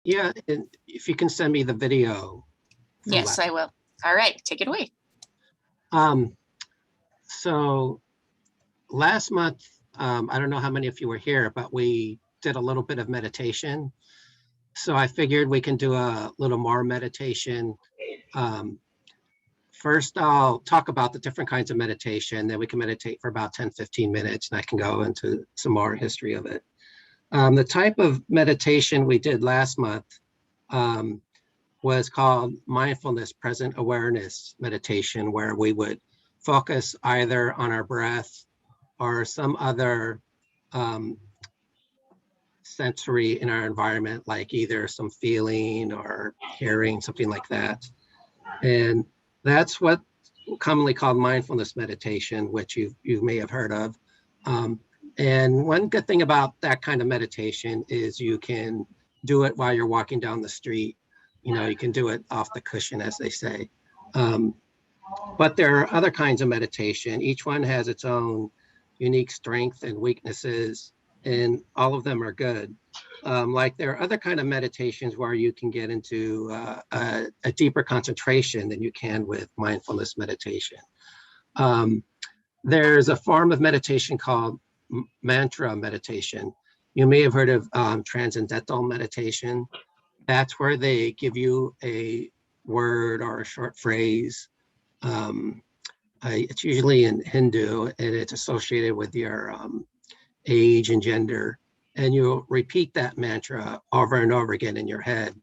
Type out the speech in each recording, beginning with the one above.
Yeah, and if you can send me the video from Yes, I will. All right, take it away. So last month, I don't know how many of you were here, but we did a little bit of meditation. So I figured we can do a little more meditation. First, I'll talk about the different kinds of meditation, then we can meditate for about 10, 15 minutes, and I can go into some more history of it. The type of meditation we did last month was called mindfulness present awareness meditation, where we would focus either on our breath or some other sensory in our environment, like either some feeling or hearing, something like that. And that's what commonly called mindfulness meditation, which you may have heard of. And one good thing about that kind of meditation is you can do it while you're walking down the street. You know, you can do it off the cushion, as they say. But there are other kinds of meditation. Each one has its own unique strengths and weaknesses, and all of them are good. Like there are other kind of meditations where you can get into a deeper concentration than you can with mindfulness meditation. There's a form of meditation called mantra meditation. You may have heard of transcendental meditation. That's where they give you a word or a short phrase. It's usually in Hindu, and it's associated with your age and gender. And you'll repeat that mantra over and over again in your head.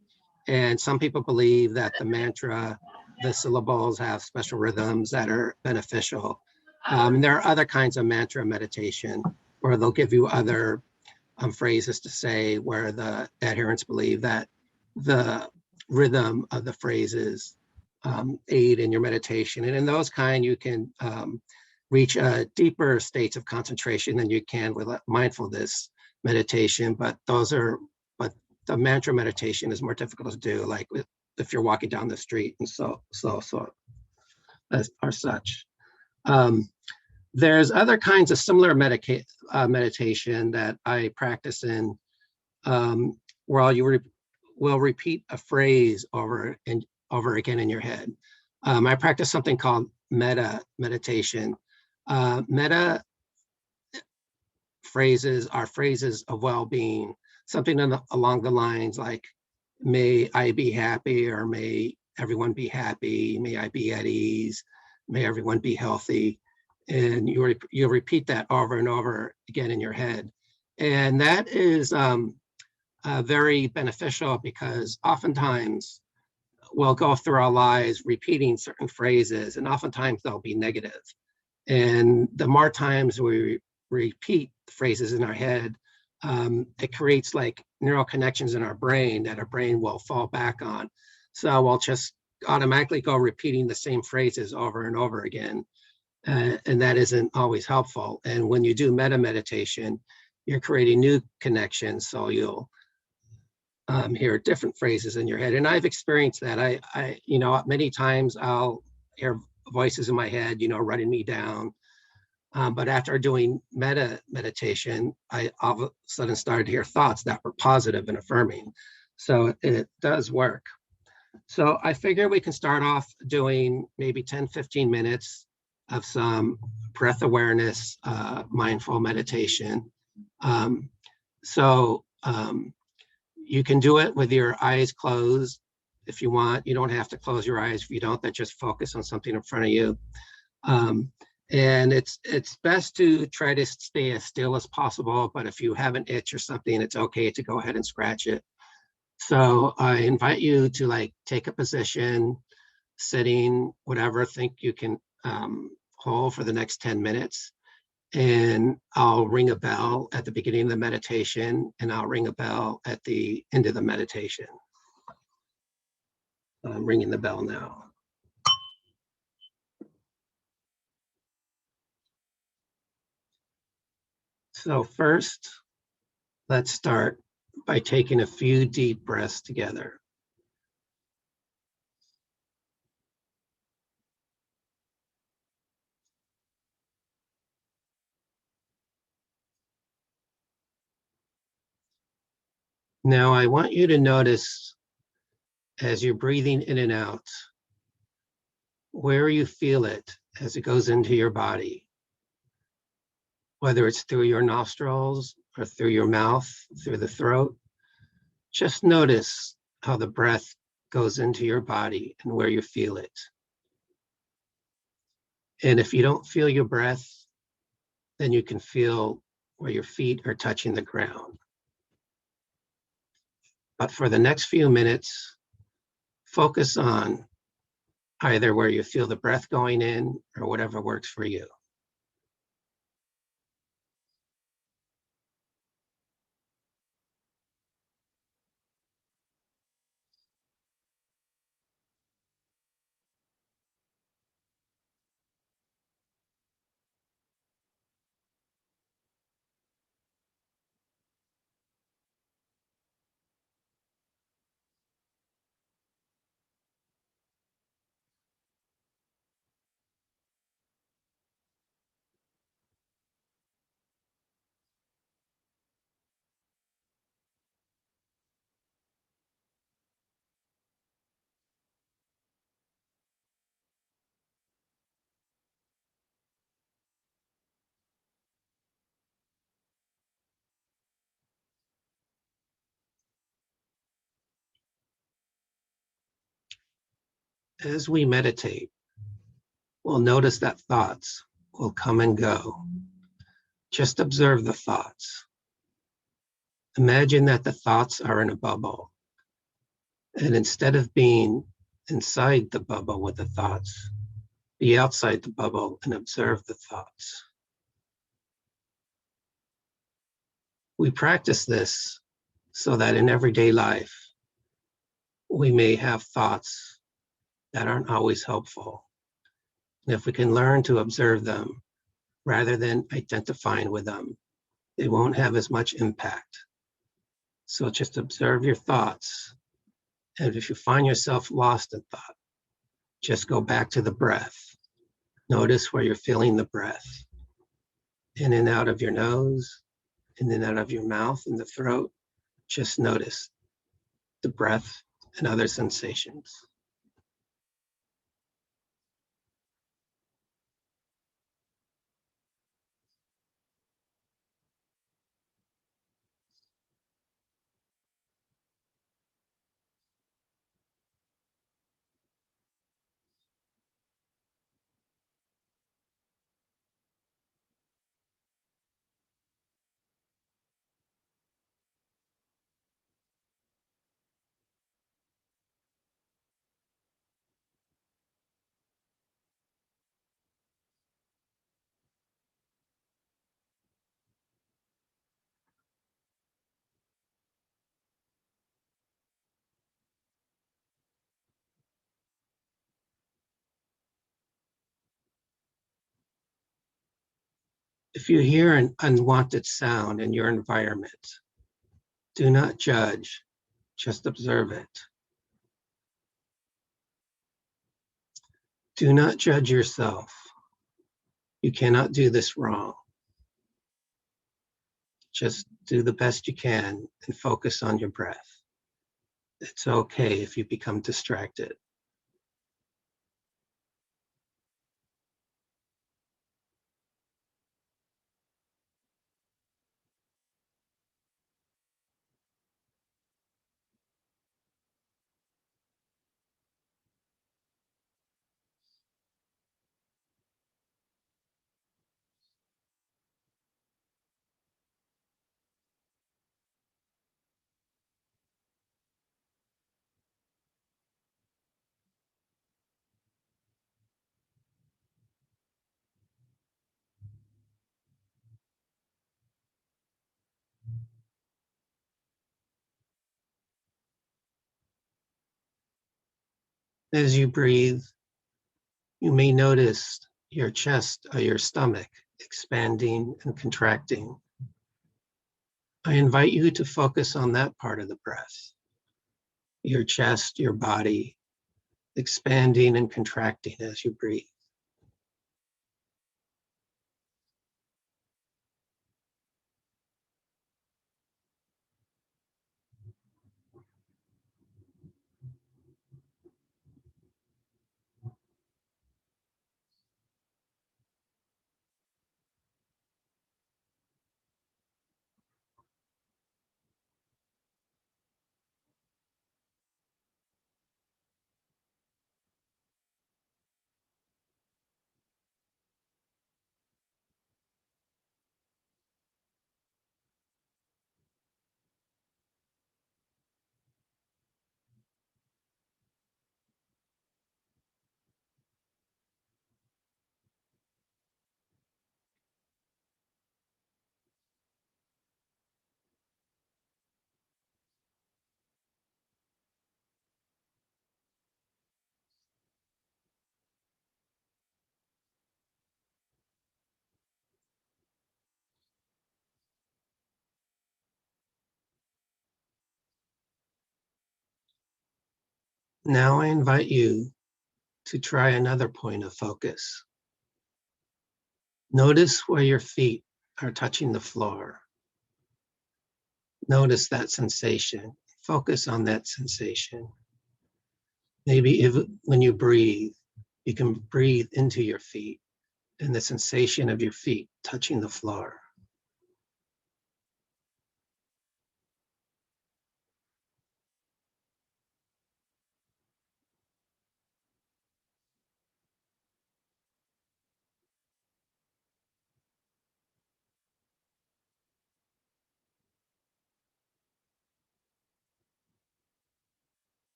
And some people believe that the mantra, the syllables have special rhythms that are beneficial. And there are other kinds of mantra meditation where they'll give you other phrases to say, where the adherents believe that the rhythm of the phrases aid in your meditation. And in those kind, you can reach deeper states of concentration than you can with mindfulness meditation. But the mantra meditation is more difficult to do, like if you're walking down the street and so or such. There's other kinds of similar meditation that I practice in, where you will repeat a phrase over and over again in your head. I practice something called metta meditation. Metta phrases are phrases of well-being, something along the lines like, may I be happy, or may everyone be happy, may I be at ease, may everyone be healthy. And you'll repeat that over and over again in your head. And that is very beneficial, because oftentimes we'll go through our lives repeating certain phrases, and oftentimes they'll be negative. And the more times we repeat phrases in our head, it creates like neural connections in our brain that our brain will fall back on. So we'll just automatically go repeating the same phrases over and over again. And that isn't always helpful. And when you do metta meditation, you're creating new connections. So you'll hear different phrases in your head. And I've experienced that. I many times I'll hear voices in my head, running me down. But after doing metta meditation, I all of a sudden started to hear thoughts that were positive and affirming. So it does work. So I figure we can start off doing maybe 10, 15 minutes of some breath awareness, mindful meditation. You can do it with your eyes closed if you want. You don't have to close your eyes if you don't. That just focus on something in front of you. And it's best to try to stay as still as possible, but if you have an itch or something, it's okay to go ahead and scratch it. So I invite you to take a position, sitting, whatever, think you can hold for the next 10 minutes. And I'll ring a bell at the beginning of the meditation, and I'll ring a bell at the end of the meditation. I'm ringing the bell now. So first, let's start by taking a few deep breaths together. Now I want you to notice as you're breathing in and out, where you feel it as it goes into your body, whether it's through your nostrils or through your mouth, through the throat. Just notice how the breath goes into your body and where you feel it. And if you don't feel your breath, then you can feel where your feet are touching the ground. But for the next few minutes, focus on either where you feel the breath going in or whatever works for you. As we meditate, we'll notice that thoughts will come and go. Just observe the thoughts. Imagine that the thoughts are in a bubble. And instead of being inside the bubble with the thoughts, be outside the bubble and observe the thoughts. We practice this so that in everyday life, we may have thoughts that aren't always helpful. And if we can learn to observe them rather than identifying with them, they won't have as much impact. So just observe your thoughts. And if you find yourself lost in thought, just go back to the breath. Notice where you're feeling the breath. In and out of your nose, in and out of your mouth and the throat. Just notice the breath and other sensations. If you hear an unwanted sound in your environment, do not judge, just observe it. Do not judge yourself. You cannot do this wrong. Just do the best you can and focus on your breath. It's okay if you become distracted. As you breathe, you may notice your chest or your stomach expanding and contracting. I invite you to focus on that part of the breath, your chest, your body, expanding and contracting as you breathe. Now I invite you to try another point of focus. Notice where your feet are touching the floor. Notice that sensation. Focus on that sensation. Maybe when you breathe, you can breathe into your feet and the sensation of your feet touching the floor.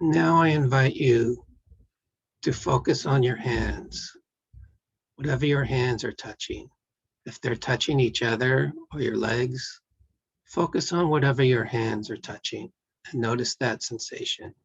Now I invite you to focus on your hands, whatever your hands are touching. If they're touching each other or your legs, focus on whatever your hands are touching and notice that sensation.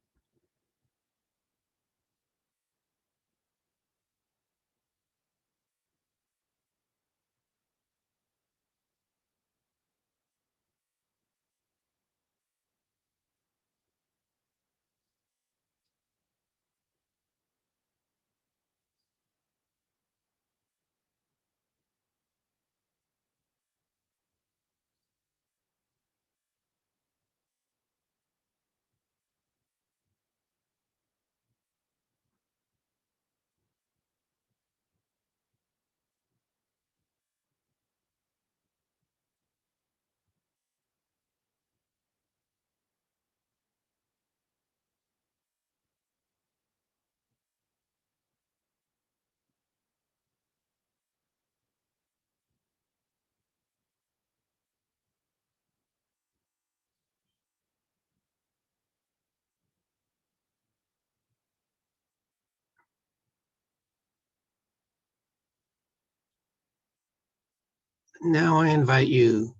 Now I invite you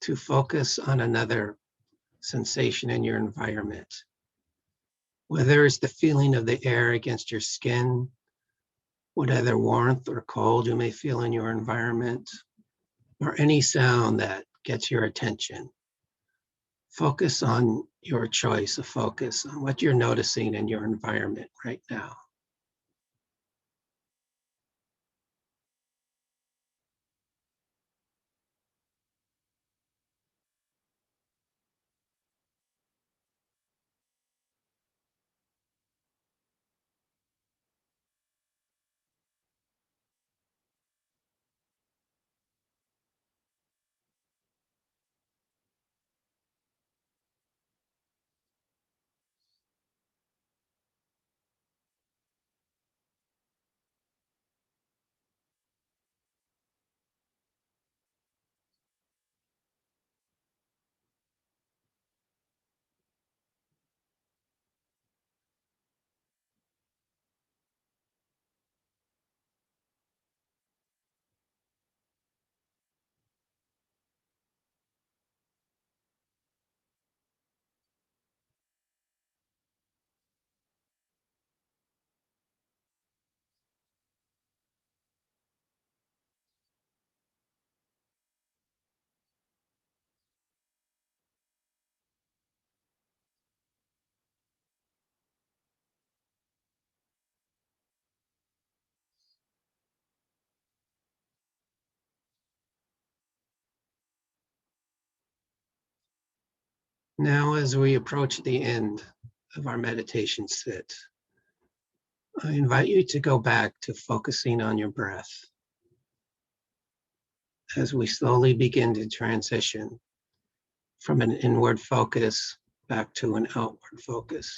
to focus on another sensation in your environment. Whether it's the feeling of the air against your skin, whatever warmth or cold you may feel in your environment, or any sound that gets your attention. Focus on your choice of focus, on what you're noticing in your environment right now. Now, as we approach the end of our meditation sit, I invite you to go back to focusing on your breath as we slowly begin to transition from an inward focus back to an outward focus.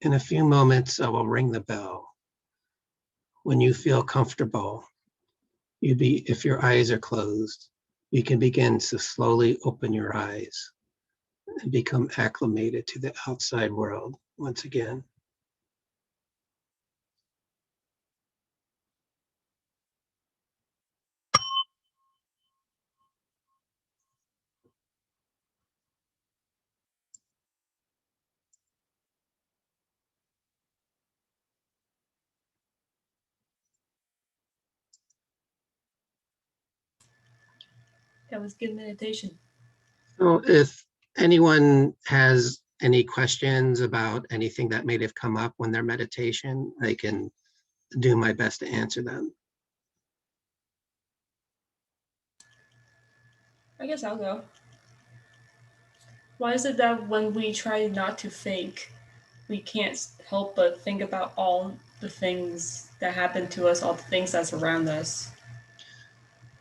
In a few moments, I will ring the bell. When you feel comfortable, if your eyes are closed, you can begin to slowly open your eyes and become acclimated to the outside world once again. That was good meditation. So if anyone has any questions about anything that may have come up when they're meditation, I can do my best to answer them. I guess I'll go. Why is it that when we try not to think, we can't help but think about all the things that happen to us, all the things that surround us?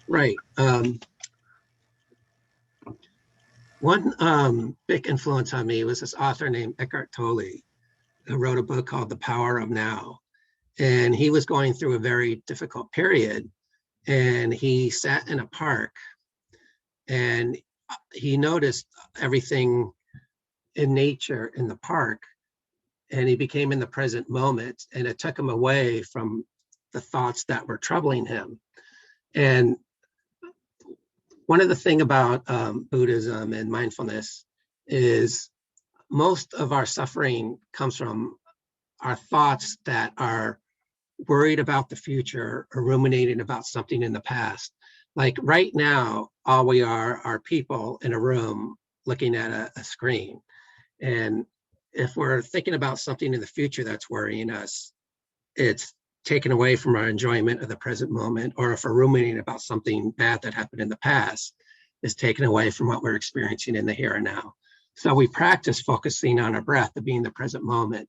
Right. One big influence on me was this author named Eckhart Tolle, who wrote a book called The Power of Now. And he was going through a very difficult period. And he sat in a park and he noticed everything in nature in the park. And he became in the present moment. And it took him away from the thoughts that were troubling him. And one of the things about Buddhism and mindfulness is most of our suffering comes from our thoughts that are worried about the future or ruminating about something in the past. Like right now, all we are people in a room looking at a screen. And if we're thinking about something in the future that's worrying us, it's taken away from our enjoyment of the present moment. Or if we're ruminating about something bad that happened in the past, it's taken away from what we're experiencing in the here and now. So we practice focusing on our breath to be in the present moment.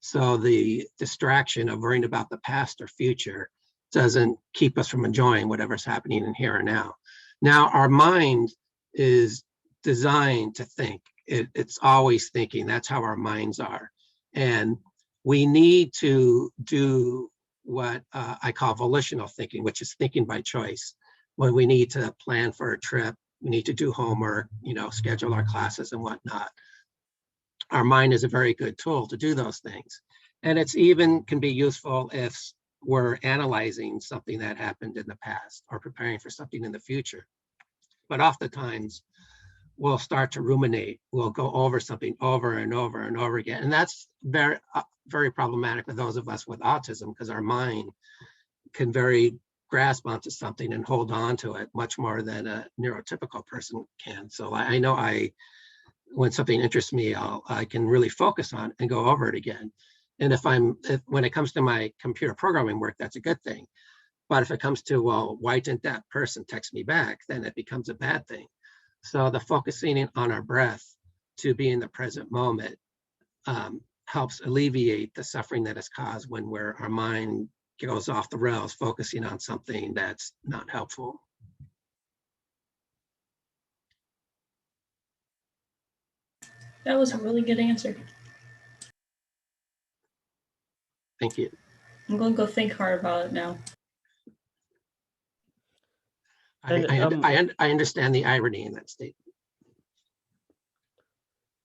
So the distraction of worrying about the past or future doesn't keep us from enjoying whatever's happening in here and now. Now, our mind is designed to think. It's always thinking. That's how our minds are. And we need to do what I call volitional thinking, which is thinking by choice. When we need to plan for a trip, we need to do homework, schedule our classes and whatnot. Our mind is a very good tool to do those things. And it's even can be useful if we're analyzing something that happened in the past or preparing for something in the future. But oftentimes we'll start to ruminate. We'll go over something over and over and over again. And that's very, very problematic for those of us with autism, because our mind can very grasp onto something and hold on to it much more than a neurotypical person can. So I know when something interests me, I can really focus on it and go over it again. And when it comes to my computer programming work, that's a good thing. But if it comes to, well, why didn't that person text me back? Then it becomes a bad thing. So the focusing on our breath to be in the present moment helps alleviate the suffering that is caused when our mind goes off the rails, focusing on something that's not helpful. That was a really good answer. Thank you. I'm going to go think hard about it now. I understand the irony in that statement.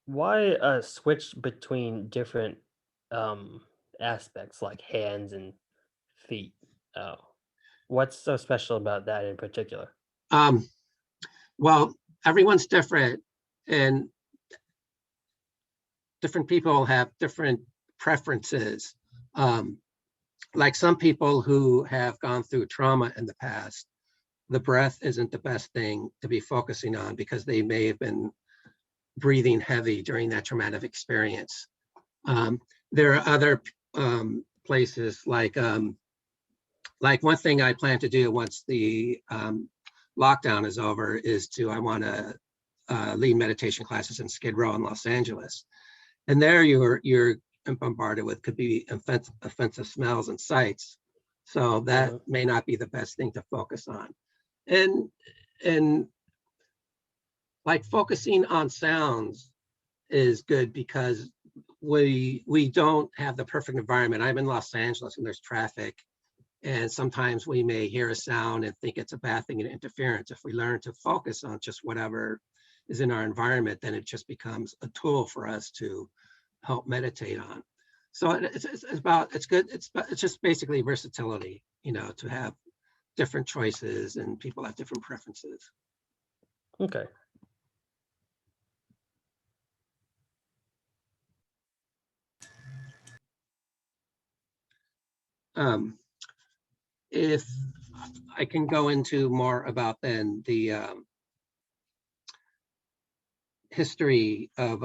Why switch between different aspects like hands and feet? What's so special about that in particular? Well, everyone's different, and different people have different preferences. Like some people who have gone through trauma in the past, the breath isn't the best thing to be focusing on because they may have been breathing heavy during that traumatic experience. There are other places like one thing I plan to do once the lockdown is over is I want to lead meditation classes in Skid Row in Los Angeles. And there you're bombarded with could be offensive smells and sights. So that may not be the best thing to focus on. And like focusing on sounds is good because we don't have the perfect environment. I'm in Los Angeles and there's traffic, and sometimes we may hear a sound and think it's a bad thing and interference. If we learn to focus on just whatever is in our environment, then it just becomes a tool for us to help meditate on. So it's good. It's just basically versatility, you know, to have different choices, and people have different preferences. Okay. If I can go into more about then the history of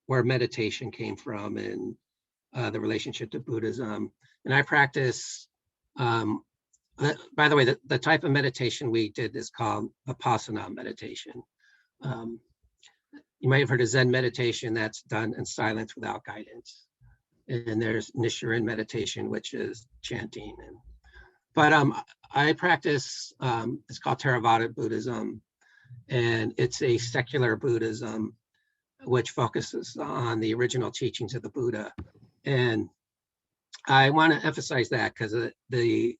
where meditation came from and the relationship to Buddhism. And I practice, by the way, the type of meditation we did is called Vipassana meditation. You might have heard of Zen meditation, that's done in silence without guidance. And there's Nisharan meditation, which is chanting. But I practice, it's called Theravada Buddhism, and it's a secular Buddhism which focuses on the original teachings of the Buddha. And I want to emphasize that because the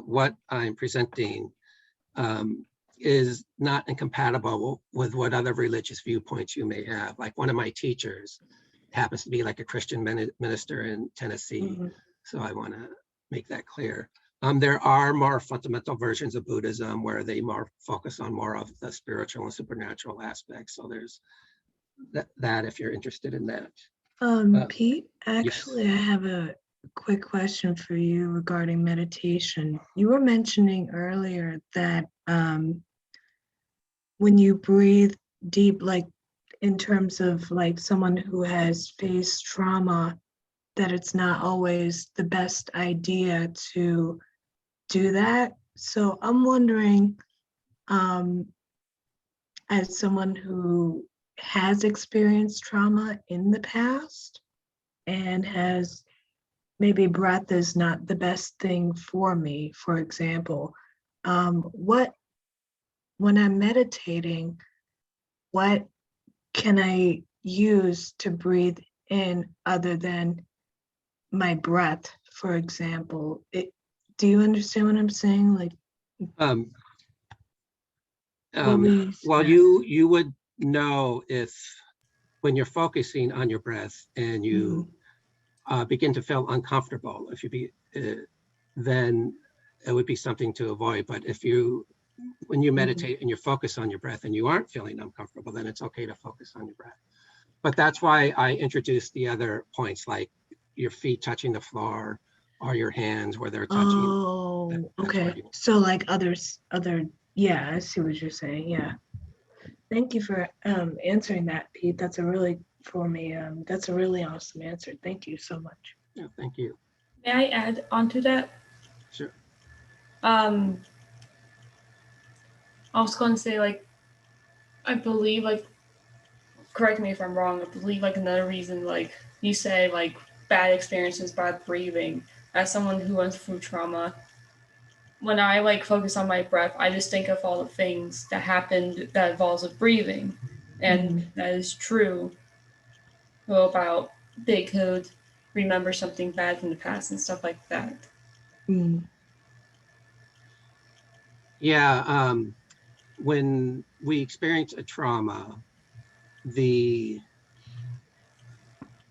what I'm presenting is not incompatible with what other religious viewpoints you may have. Like one of my teachers happens to be like a Christian minister in Tennessee. So I want to make that clear. There are more fundamental versions of Buddhism where they more focus on more of the spiritual and supernatural aspects. So there's that if you're interested in that. Pete, actually, yes. I have a quick question for you regarding meditation. You were mentioning earlier that when you breathe deep, like in terms of like someone who has faced trauma, that it's not always the best idea to do that. So I'm wondering, as someone who has experienced trauma in the past and has maybe breath is not the best thing for me, for example, when I'm meditating, what can I use to breathe in other than my breath, for example? Do you understand what I'm saying? Like, well, you would know if when you're focusing on your breath and you begin to feel uncomfortable, then it would be something to avoid. But when you meditate and you focus on your breath and you aren't feeling uncomfortable, then it's okay to focus on your breath. But that's why I introduced the other points, like your feet touching the floor or your hands where they're touching. Oh, okay. So like yeah, I see what you're saying. Yeah. Thank you for answering that, Pete. That's a really awesome answer. Thank you so much. Yeah, thank you. May I add onto that? Sure. I was going to say, like, I believe, like, correct me if I'm wrong, I believe, like, another reason, like, you say, like, bad experiences, bad breathing, as someone who went through trauma, when I, like, focus on my breath, I just think of all the things that happened that involves with breathing, and that is true about they could remember something bad from the past and stuff like that. Yeah, when we experience a trauma, the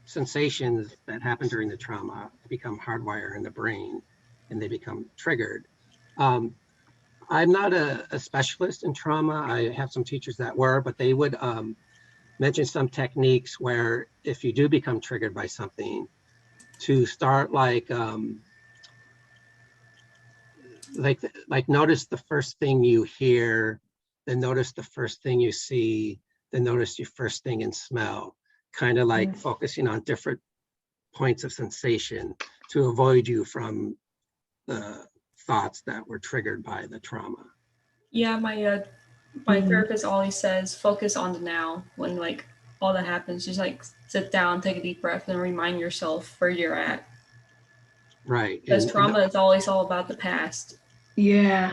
sensations that happen during the trauma become hardwired in the brain and they become triggered. I'm not a specialist in trauma. I have some teachers that were, but they would mention some techniques where if you do become triggered by something, to start like notice the first thing you hear, then notice the first thing you see, then notice your first thing and smell, kind of like focusing on different points of sensation to avoid you from the thoughts that were triggered by the trauma. Yeah, my therapist always says focus on the now when like all that happens. Just like sit down, take a deep breath, and remind yourself where you're at. Right. Because trauma is always all about the past. Yeah.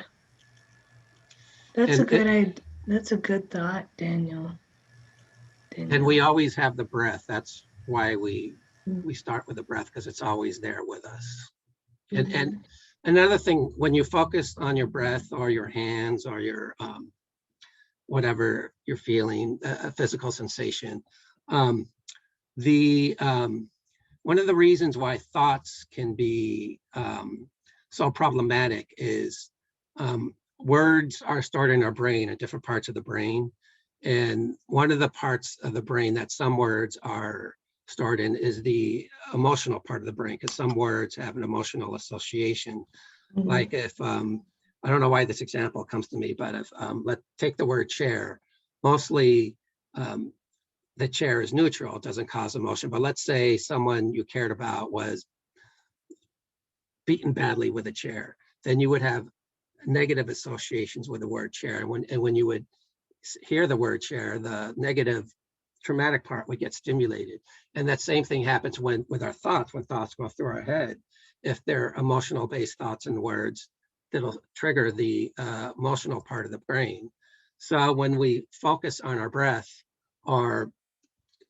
That's a good thought, Daniel. And we always have the breath. That's why we start with the breath, because it's always there with us. And Mhm. and another thing, when you focus on your breath or your hands or your whatever you're feeling, a physical sensation, one of the reasons why thoughts can be so problematic is words are stored in our brain, at different parts of the brain. And one of the parts of the brain that some words are stored in is the emotional part of the brain, because some words have an emotional association. Mhm. Like if, I don't know why this example comes to me, but if, let's take the word chair, mostly the chair is neutral, it doesn't cause emotion. But let's say someone you cared about was beaten badly with a chair, then you would have negative associations with the word chair. And when you would hear the word chair, the negative traumatic part would get stimulated. And that same thing happens with our thoughts, when thoughts go through our head. If they're emotional based thoughts and words, that'll trigger the emotional part of the brain. So when we focus on our breath or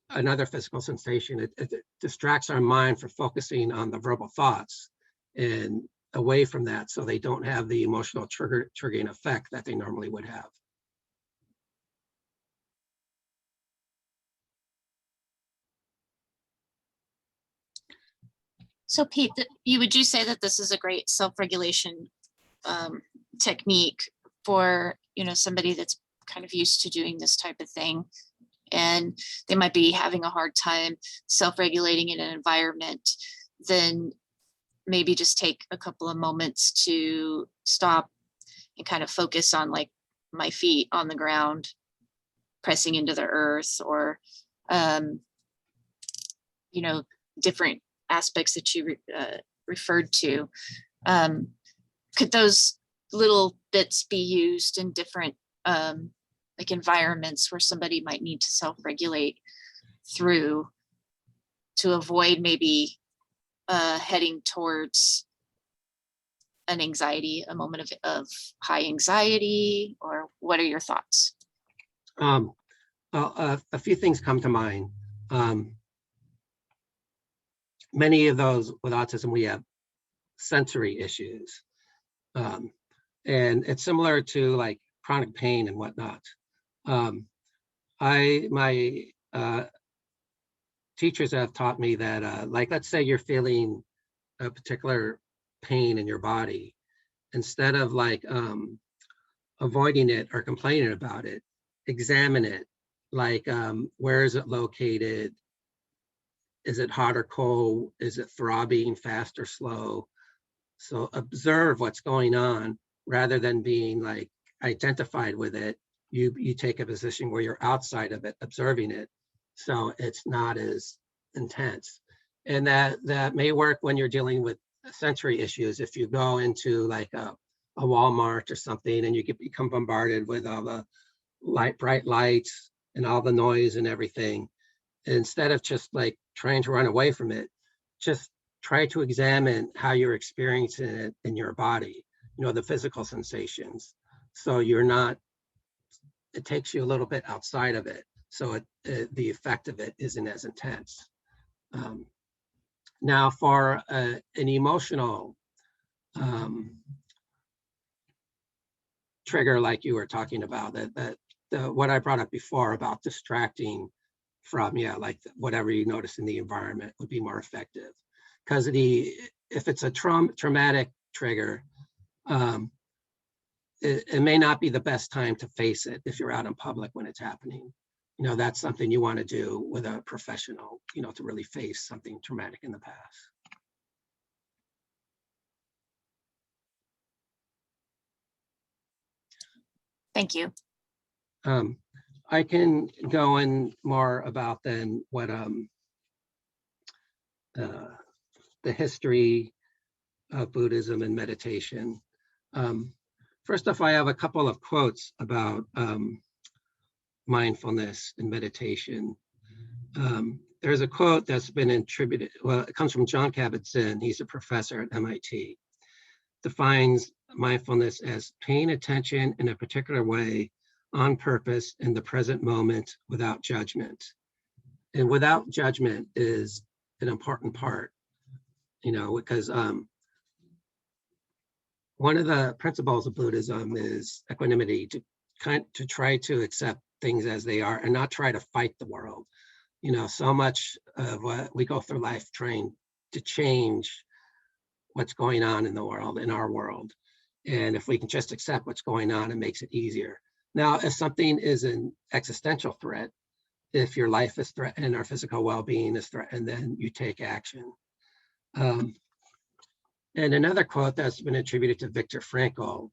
another physical sensation, it distracts our mind from focusing on the verbal thoughts and away from that, so they don't have the emotional triggering effect that they normally would have. So Pete, would you say that this is a great self-regulation technique for, somebody that's kind of used to doing this type of thing, and they might be having a hard time self-regulating in an environment? Then maybe just take a couple of moments to stop and kind of focus on, like, my feet on the ground, pressing into the earth, or different aspects that you referred to. Could those little bits be used in different like environments where somebody might need to self-regulate through, to avoid maybe heading towards an anxiety, a moment of high anxiety? Or what are your thoughts? A few things come to mind. Many of those with autism, we have sensory issues. And it's similar to like chronic pain and whatnot. My teachers have taught me that, like, let's say you're feeling a particular pain in your body, instead of like avoiding it or complaining about it, examine it. Like, where is it located? Is it hot or cold? Is it throbbing, fast or slow? So observe what's going on rather than being like identified with it. You take a position where you're outside of it, observing it, so it's not as intense. And that may work when you're dealing with sensory issues. If you go into like a Walmart or something and you become bombarded with all the bright lights and all the noise and everything, instead of just like trying to run away from it, just try to examine how you're experiencing it in your body, the physical sensations. So you're not, it takes you a little bit outside of it, so the effect of it isn't as intense. Now for an emotional trigger, like you were talking about, what I brought up before about distracting from, like whatever you notice in the environment would be more effective. Because if it's a traumatic trigger, it may not be the best time to face it if you're out in public when it's happening. That's something you want to do with a professional, to really face something traumatic in the past. Thank you. I can go in more about then what the history of Buddhism and meditation. First off, I have a couple of quotes about mindfulness and meditation. There's a quote that's been attributed, well, it comes from Jon Kabat-Zinn. He's a professor at MIT. Defines mindfulness as paying attention in a particular way on purpose in the present moment without judgment. and without judgment is an important part, because one of the principles of Buddhism is equanimity, to try to accept things as they are and not try to fight the world. So much of what we go through life trying to change what's going on in the world, in our world. And if we can just accept what's going on, it makes it easier. Now, if something is an existential threat, if your life is threatened or physical well-being is threatened, then you take action. And another quote that's been attributed to Viktor Frankl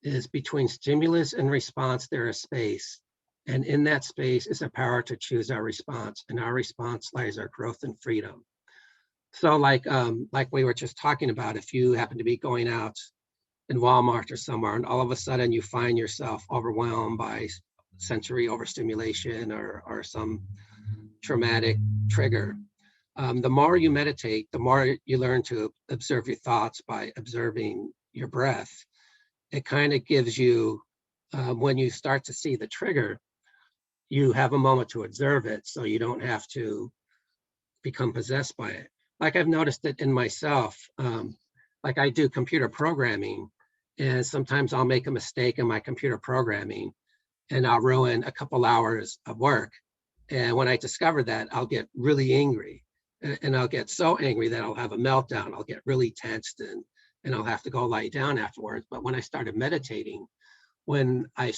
is, between stimulus and response, there is space. And in that space is a power to choose our response. And our response lies our growth and freedom. So like we were just talking about, if you happen to be going out in Walmart or somewhere, and all of a sudden you find yourself overwhelmed by sensory overstimulation or some traumatic trigger, the more you meditate, the more you learn to observe your thoughts by observing your breath. It kind of gives you, when you start to see the trigger, you have a moment to observe it, so you don't have to become possessed by it. Like I've noticed it in myself, like I do computer programming, and sometimes I'll make a mistake in my computer programming and I'll ruin a couple hours of work. And when I discover that, I'll get really angry, and I'll get so angry that I'll have a meltdown. I'll get really tensed and I'll have to go lie down afterwards. But when I started meditating, when I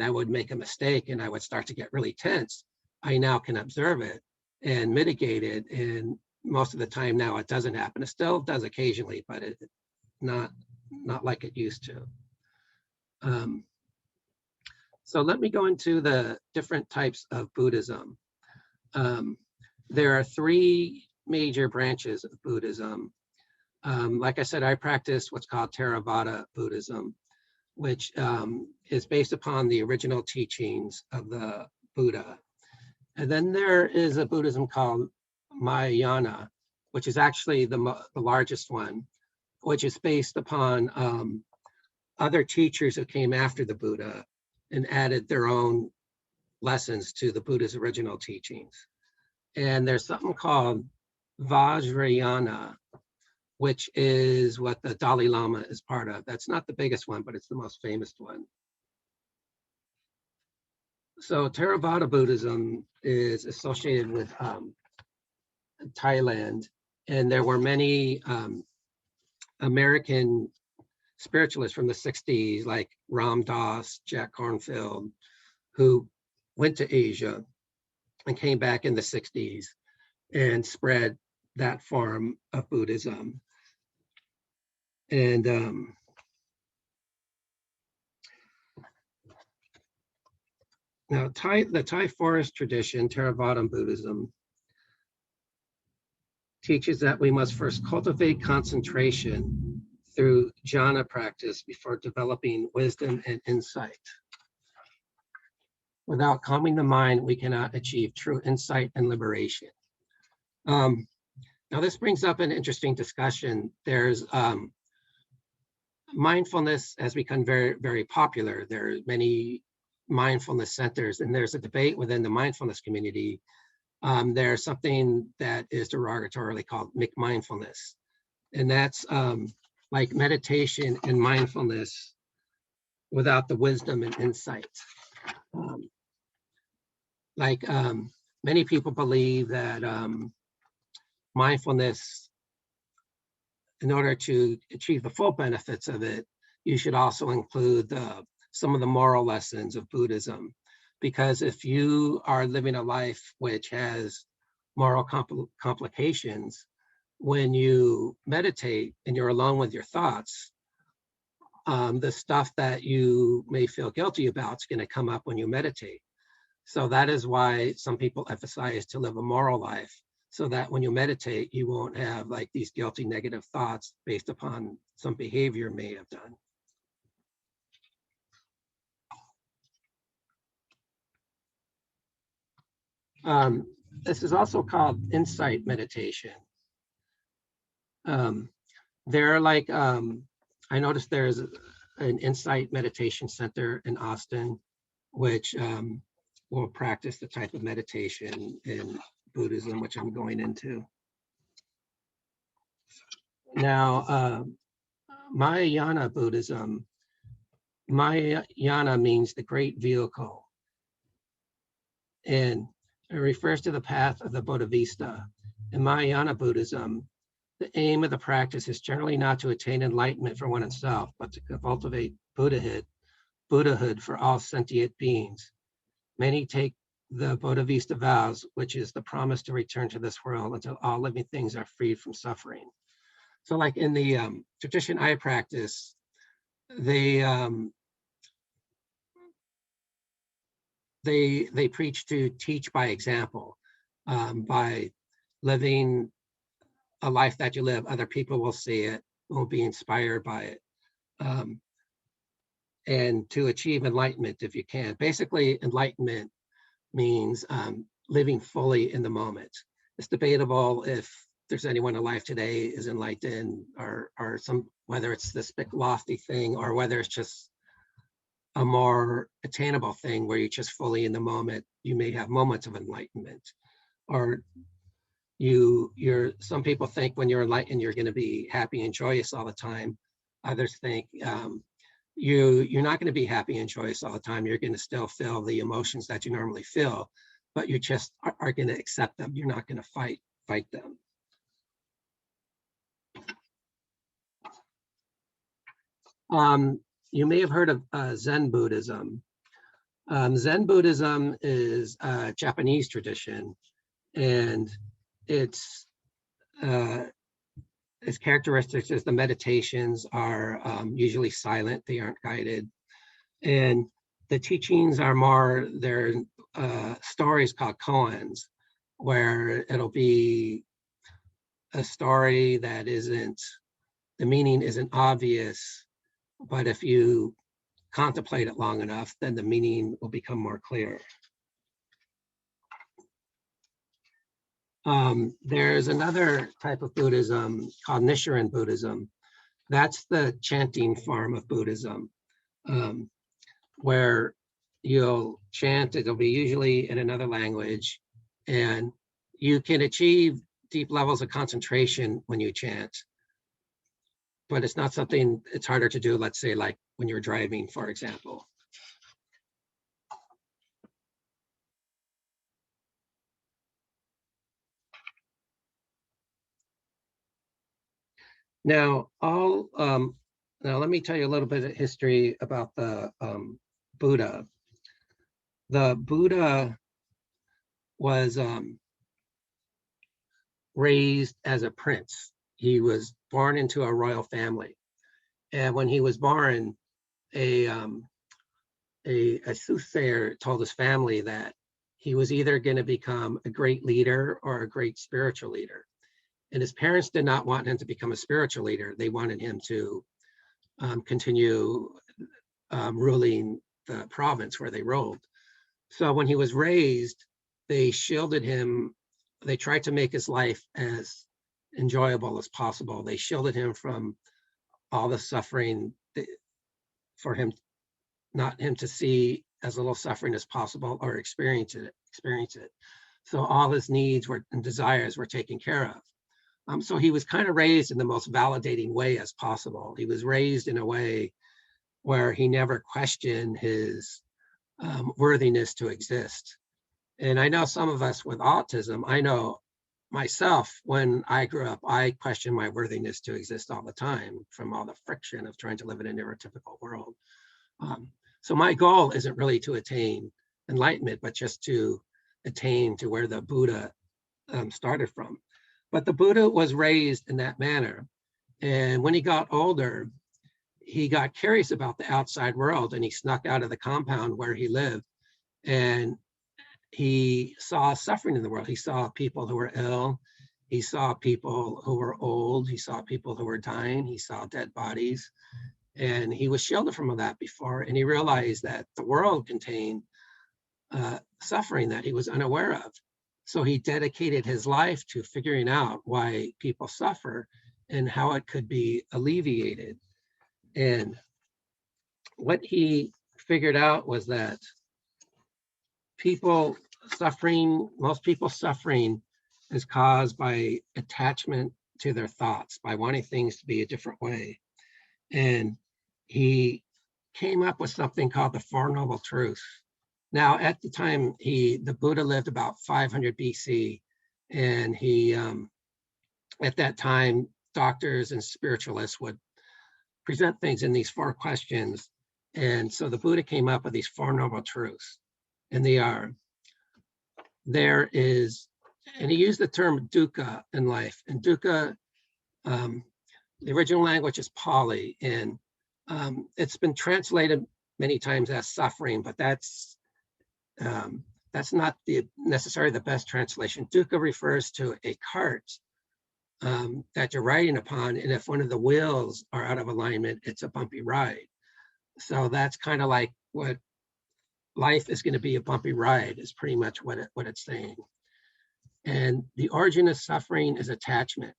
would make a mistake and I would start to get really tense, I now can observe it and mitigate it. And most of the time now it doesn't happen. It still does occasionally, but it's not like it used to. So let me go into the different types of Buddhism. There are three major branches of Buddhism. Like I said, I practice what's called Theravada Buddhism, which is based upon the original teachings of the Buddha. And then there is a Buddhism called Mahayana, which is actually the largest one, which is based upon other teachers who came after the Buddha and added their own lessons to the Buddha's original teachings. And there's something called Vajrayana, which is what the Dalai Lama is part of. That's not the biggest one, but it's the most famous one. So Theravada Buddhism is associated with Thailand, and there were many American spiritualists from the 60s, like Ram Dass, Jack Kornfield, who went to Asia and came back in the 60s and spread that form of Buddhism. And now the Thai forest tradition, Theravada Buddhism, teaches that we must first cultivate concentration through jhana practice before developing wisdom and insight. Without calming the mind, we cannot achieve true insight and liberation. Now this brings up an interesting discussion. There's mindfulness has become very, very popular. There are many mindfulness centers, and there's a debate within the mindfulness community. There's something that is derogatorily called McMindfulness, and that's like meditation and mindfulness without the wisdom and insight. Many people believe that mindfulness, in order to achieve the full benefits of it, you should also include some of the moral lessons of Buddhism. Because if you are living a life which has moral complications, when you meditate and you're alone with your thoughts, the stuff that you may feel guilty about is going to come up when you meditate. So that is why some people emphasize to live a moral life, so that when you meditate, you won't have like these guilty negative thoughts based upon some behavior you may have done. This is also called insight meditation. There are like, I noticed there's an insight meditation center in Austin, which will practice the type of meditation in Buddhism, which I'm going into. Now, Mahayana Buddhism, Mahayana means the great vehicle, and it refers to the path of the Botavista. In Mahayana Buddhism, the aim of the practice is generally not to attain enlightenment for oneself, but to cultivate Buddhahood for all sentient beings. Many take the Botavista Vows, which is the promise to return to this world until all living things are freed from suffering. So like in the tradition I practice, they preach to teach by example. By living a life that you live, other people will see it, will be inspired by it. And to achieve enlightenment if you can. Basically, enlightenment means living fully in the moment. It's debatable if there's anyone alive today is enlightened, or some, whether it's this big lofty thing or whether it's just a more attainable thing where you're just fully in the moment. You may have moments of enlightenment, or some people think when you're enlightened, you're going to be happy and joyous all the time. Others think you're not going to be happy and joyous all the time. You're going to still feel the emotions that you normally feel, but you just are going to accept them. You're not going to fight them. You may have heard of Zen Buddhism. Zen Buddhism is a Japanese tradition, and its characteristics is the meditations are usually silent, they aren't guided. And the teachings are more, they're stories called koans, where it'll be a story that the meaning isn't obvious, but if you contemplate it long enough, then the meaning will become more clear. There's another type of Buddhism called Nisharan Buddhism. That's the chanting form of Buddhism, where you'll chant, it'll be usually in another language, and you can achieve deep levels of concentration when you chant, but it's not something, it's harder to do, let's say, like when you're driving, for example. Now, now let me tell you a little bit of history about the Buddha. The Buddha was raised as a prince. He was born into a royal family, and when he was born, a soothsayer told his family that he was either going to become a great leader or a great spiritual leader. And his parents did not want him to become a spiritual leader. They wanted him to continue ruling the province where they ruled. So when he was raised, they shielded him. They tried to make his life as enjoyable as possible. They shielded him from all the suffering, for him, not him to see as little suffering as possible or experience it. So all his needs and desires were taken care of. So he was kind of raised in the most validating way as possible. He was raised in a way where he never questioned his worthiness to exist. And I know some of us with autism, I know myself, when I grew up, I questioned my worthiness to exist all the time from all the friction of trying to live in a neurotypical world. So my goal isn't really to attain enlightenment, but just to attain to where the Buddha started from. But the Buddha was raised in that manner. And when he got older, he got curious about the outside world, and he snuck out of the compound where he lived. And he saw suffering in the world. He saw people who were ill. He saw people who were old. He saw people who were dying. He saw dead bodies. And he was shielded from all that before. And he realized that the world contained suffering that he was unaware of. So he dedicated his life to figuring out why people suffer and how it could be alleviated. And what he figured out was that most people suffering is caused by attachment to their thoughts, by wanting things to be a different way. And he came up with something called the Four Noble Truths. Now, at the time, the Buddha lived about 500 BC, and at that time, doctors and spiritualists would present things in these 4 questions. And so the Buddha came up with these Four Noble Truths. And they are, and he used the term dukkha in life. And dukkha, the original language is Pali, and it's been translated many times as suffering, but that's not necessarily the best translation. Dukkha refers to a cart that you're riding upon, and if one of the wheels are out of alignment, it's a bumpy ride. So that's kind of like what life is going to be, a bumpy ride, is pretty much what it's saying. And the origin of suffering is attachment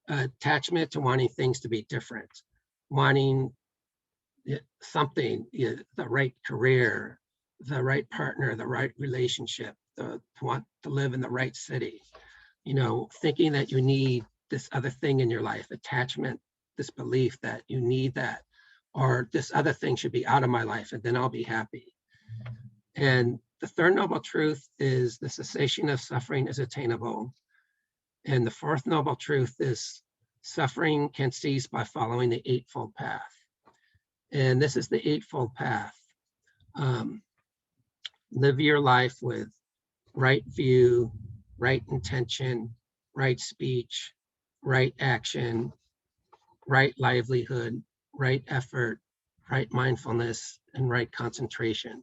to wanting things to be different, wanting something, the right career, the right partner, the right relationship, to want to live in the right city, thinking that you need this other thing in your life, attachment, this belief that you need that, or this other thing should be out of my life and then I'll be happy. And the third noble truth is the cessation of suffering is attainable. And the fourth noble truth is suffering can cease by following the Eightfold Path. And this is the Eightfold Path. Live your life with right view, right intention, right speech, right action, right livelihood, right effort, right mindfulness, and right concentration.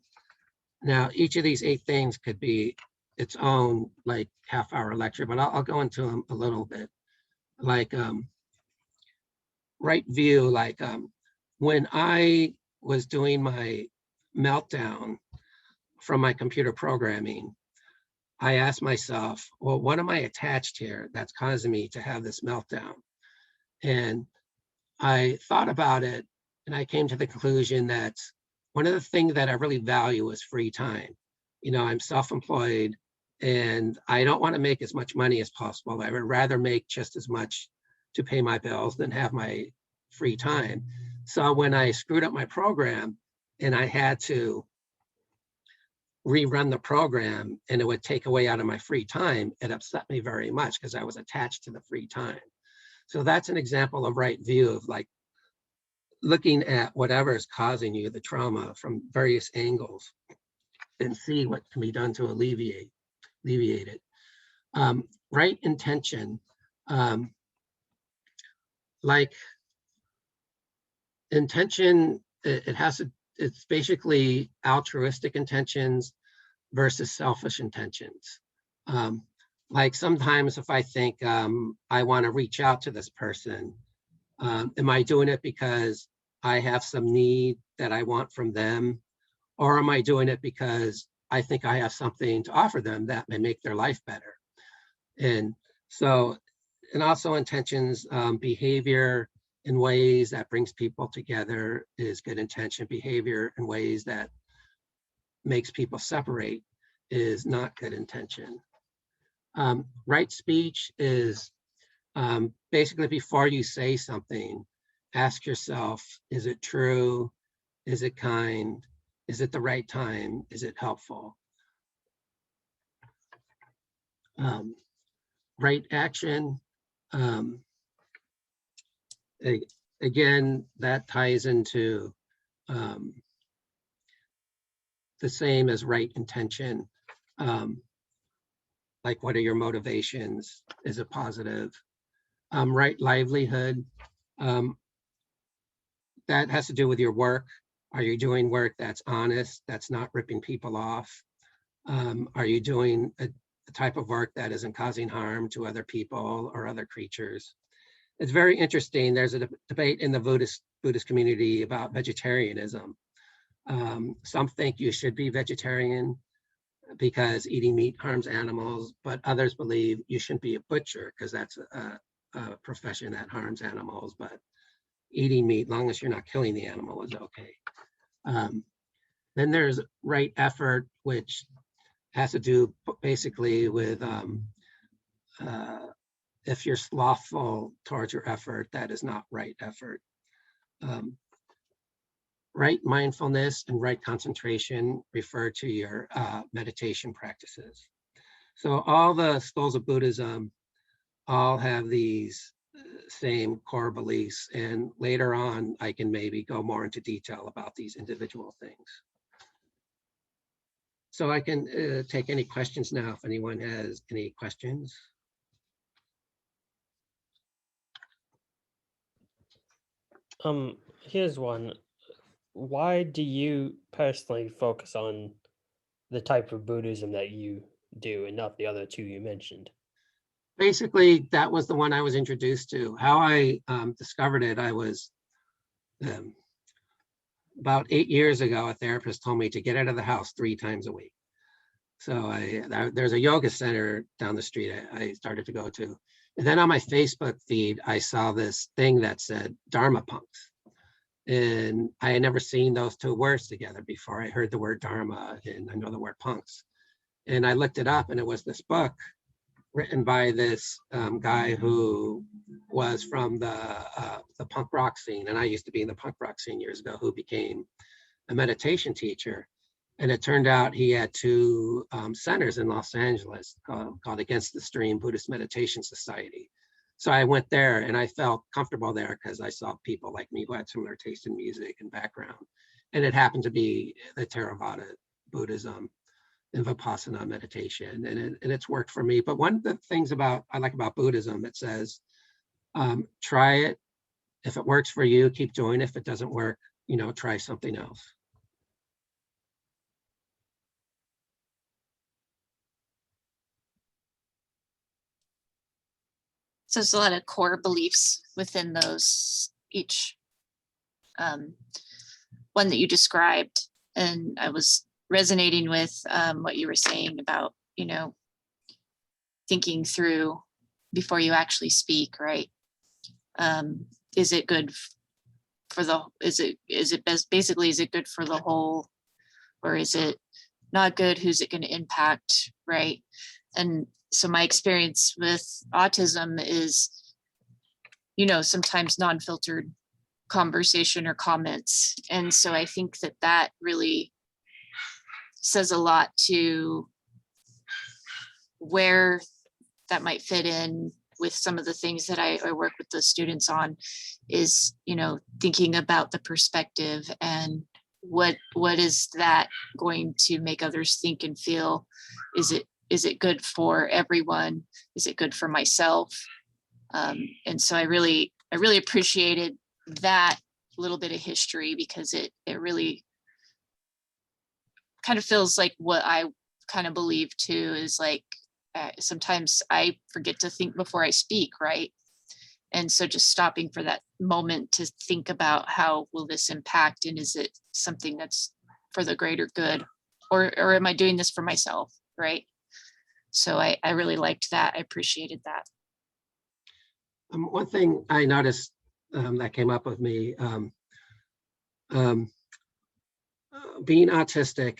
Now, each of these 8 things could be its own like half-hour lecture, but I'll go into them a little bit. Like right view, like when I was doing my meltdown from my computer programming, I asked myself, well, what am I attached here that's causing me to have this meltdown? And I thought about it, and I came to the conclusion that one of the things that I really value is free time. I'm self-employed, and I don't want to make as much money as possible. I would rather make just as much to pay my bills than have my free time. So when I screwed up my program and I had to rerun the program and it would take away out of my free time, it upset me very much because I was attached to the free time. So that's an example of right view, of like looking at whatever is causing you the trauma from various angles and see what can be done to alleviate it. Right intention, like intention, it's basically altruistic intentions versus selfish intentions. Like sometimes if I think I want to reach out to this person, am I doing it because I have some need that I want from them? Or am I doing it because I think I have something to offer them that may make their life better? And also intentions, behavior in ways that brings people together is good intention. Behavior in ways that makes people separate is not good intention. Right speech is basically before you say something, ask yourself, is it true? Is it kind? Is it the right time? Is it helpful? Right action, again, that ties into the same as right intention. Like, what are your motivations? Is it positive? Right livelihood, that has to do with your work. Are you doing work that's honest, that's not ripping people off? Are you doing a type of work that isn't causing harm to other people or other creatures? It's very interesting. There's a debate in the Buddhist community about vegetarianism. Some think you should be vegetarian because eating meat harms animals, but others believe you shouldn't be a butcher because that's a profession that harms animals, but eating meat, long as you're not killing the animal, is okay. Then there's right effort, which has to do basically with if you're slothful towards your effort, that is not right effort. Right mindfulness and right concentration refer to your meditation practices. So all the schools of Buddhism all have these same core beliefs, and later on I can maybe go more into detail about these individual things. So I can take any questions now if anyone has any questions. Here's one. Why do you personally focus on the type of Buddhism that you do and not the other two you mentioned? Basically, that was the one I was introduced to. How I discovered it, I was about 8 years ago, a therapist told me to get out of the house 3 times a week. So there's a yoga center down the street I started to go to. And then on my Facebook feed, I saw this thing that said Dharma punks. And I had never seen those 2 words together before. I heard the word Dharma and I know the word punks. And I looked it up, and it was this book written by this guy who was from the punk rock scene. And I used to be in the punk rock scene years ago, who became a meditation teacher. And it turned out he had 2 centers in Los Angeles called Against the Stream Buddhist Meditation Society. So I went there and I felt comfortable there because I saw people like me who had similar taste in music and background. And it happened to be the Theravada Buddhism and Vipassana meditation. And it's worked for me. But one of the things I like about Buddhism, it says, try it. If it works for you, keep doing it. If it doesn't work, try something else. So there's a lot of core beliefs within those, each one that you described. And I was resonating with what you were saying about, thinking through before you actually speak, right? Is it good for the, is it basically, is it good for the whole, or is it not good? Who's it going to impact, right? And so my experience with autism is, sometimes non-filtered conversation or comments. And so I think that really says a lot to where that might fit in with some of the things that I work with the students on is, thinking about the perspective and what is that going to make others think and feel? Is it good for everyone? Is it good for myself? And so I really appreciated that little bit of history, because it really kind of feels like what I kind of believe too, is like sometimes I forget to think before I speak, right? And so just stopping for that moment to think about how will this impact, and is it something that's for the greater good, or am I doing this for myself, right? So I really liked that. I appreciated that. One thing I noticed that came up with me, being autistic,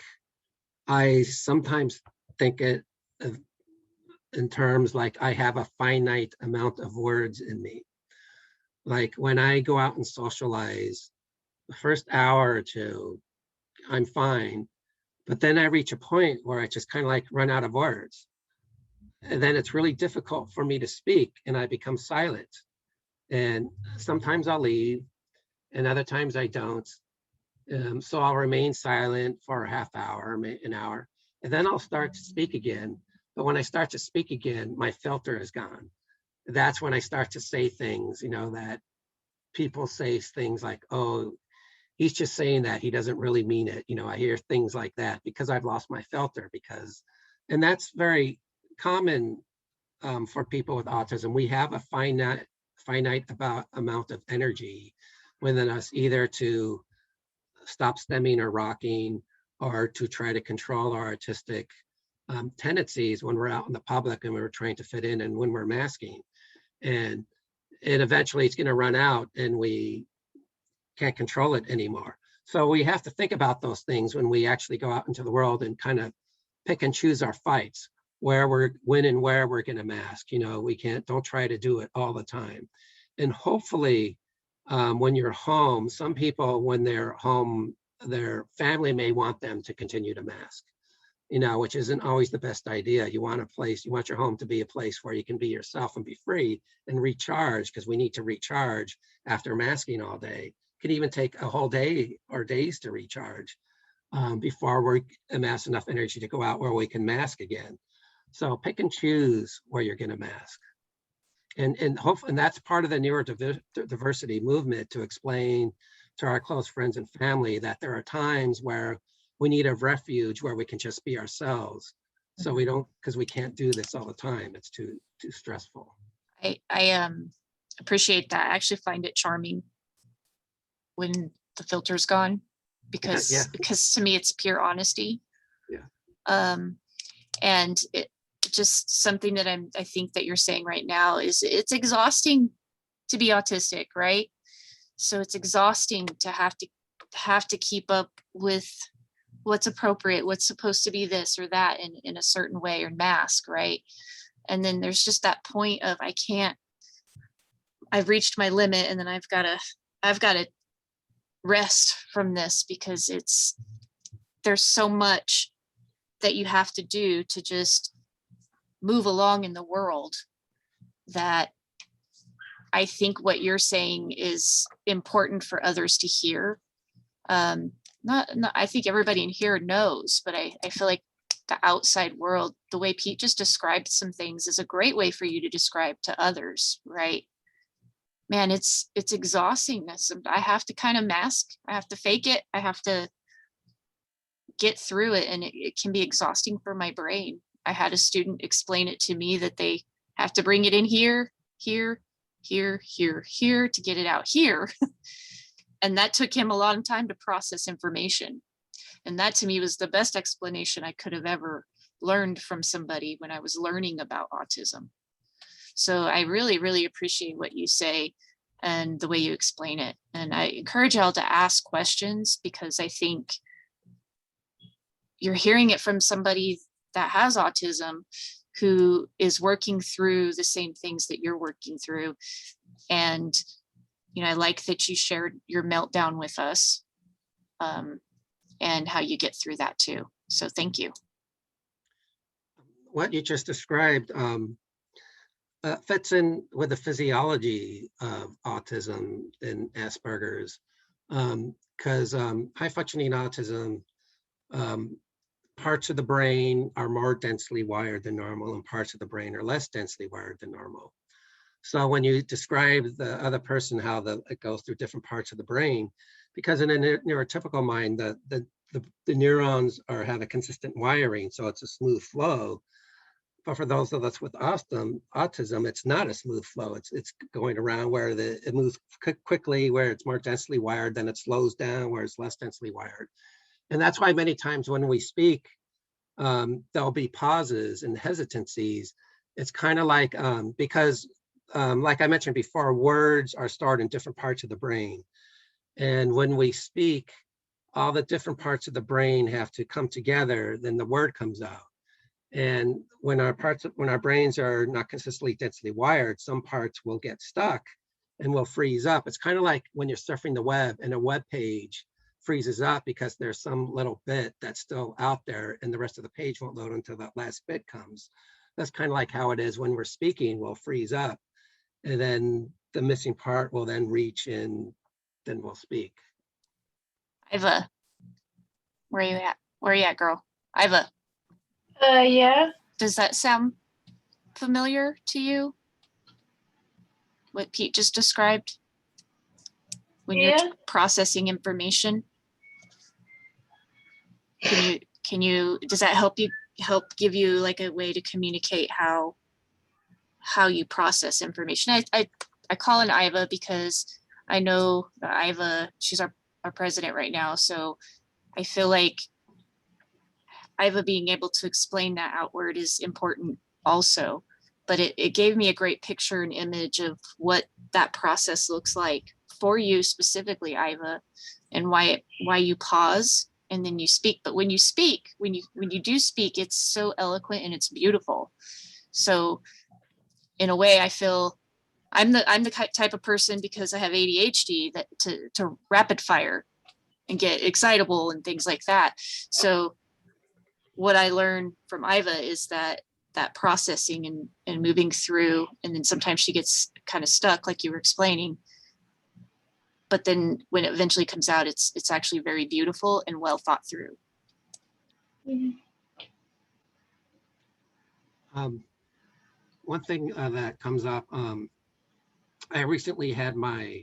I sometimes think it in terms like I have a finite amount of words in me. Like when I go out and socialize, the first hour or 2, I'm fine. But then I reach a point where I just kind of like run out of words. And then it's really difficult for me to speak, and I become silent. And sometimes I'll leave, and other times I don't. So I'll remain silent for a half hour, an hour, and then I'll start to speak again. But when I start to speak again, my filter is gone. That's when I start to say things, that people say things like, oh, he's just saying that, he doesn't really mean it. I hear things like that because I've lost my filter, and that's very common for people with autism. We have a finite amount of energy within us, either to stop stemming or rocking, or to try to control our artistic tendencies when we're out in the public and we're trying to fit in, and when we're masking. And eventually it's going to run out and we can't control it anymore. So we have to think about those things when we actually go out into the world and kind of pick and choose our fights, when and where we're going to mask. Don't try to do it all the time. And hopefully, when you're home, some people, when they're home, their family may want them to continue to mask, which isn't always the best idea. You want your home to be a place where you can be yourself and be free and recharge, because we need to recharge after masking all day. It can even take a whole day or days to recharge before we amass enough energy to go out where we can mask again. So pick and choose where you're going to mask. And that's part of the neurodiversity movement, to explain to our close friends and family that there are times where we need a refuge where we can just be ourselves. So because we can't do this all the time. It's too stressful. I appreciate that. I actually find it charming when the filter's gone, because to me it's pure honesty. Yeah. And it just something that I think that you're saying right now is it's exhausting to be autistic, right? So it's exhausting to have to keep up with what's appropriate, what's supposed to be this or that in a certain way, or mask, right? And then there's just that point of I've reached my limit, and then I've got to rest from this, because there's so much that you have to do to just move along in the world, that I think what you're saying is important for others to hear. Not I think everybody in here knows, but I feel like the outside world, the way Pete just described some things, is a great way for you to describe to others, right? Man, it's exhausting. I have to kind of mask. I have to fake it. I have to get through it, and it can be exhausting for my brain. I had a student explain it to me that they have to bring it in here, here, here, here, here to get it out here. And that took him a long time to process information. And that to me was the best explanation I could have ever learned from somebody when I was learning about autism. So I really, really appreciate what you say and the way you explain it. And I encourage y'all to ask questions, because I think you're hearing it from somebody that has autism, who is working through the same things that you're working through. And, I like that you shared your meltdown with us, and how you get through that too. So thank you. What you just described fits in with the physiology of autism and Asperger's, because high functioning autism, parts of the brain are more densely wired than normal, and parts of the brain are less densely wired than normal. So when you describe the other person, how it goes through different parts of the brain, because in a neurotypical mind, the neurons have a consistent wiring, so it's a smooth flow. But for those of us with autism, it's not a smooth flow. It's going around where it moves quickly, where it's more densely wired, then it slows down where it's less densely wired. And that's why many times when we speak, there'll be pauses and hesitancies. It's kind of like, because like I mentioned before, words are stored in different parts of the brain. And when we speak, all the different parts of the brain have to come together, then the word comes out. And when our brains are not consistently densely wired, some parts will get stuck and will freeze up. It's kind of like when you're surfing the web and a web page freezes up because there's some little bit that's still out there, and the rest of the page won't load until that last bit comes. That's kind of like how it is when we're speaking. We'll freeze up, and then the missing part will then reach, and then we'll speak. Iva, where are you at? Where are you at, girl? Iva. Yeah. Does that sound familiar to you? What Pete just described? When you're processing information? Can you, does that help give you like a way to communicate how you process information? I call in Iva because I know Iva, she's our president right now. So I feel like Iva being able to explain that outward is important also, but it gave me a great picture and image of what that process looks like for you specifically, Iva, and why you pause and then you speak. But when you speak, when you do speak, it's so eloquent and it's beautiful. So in a way, I feel I'm the type of person, because I have ADHD, that to rapid fire and get excitable and things like that. So what I learned from Iva is that processing and moving through, and then sometimes she gets kind of stuck, like you were explaining. But then when it eventually comes out, it's actually very beautiful and well thought through. One thing that comes up, I recently had my,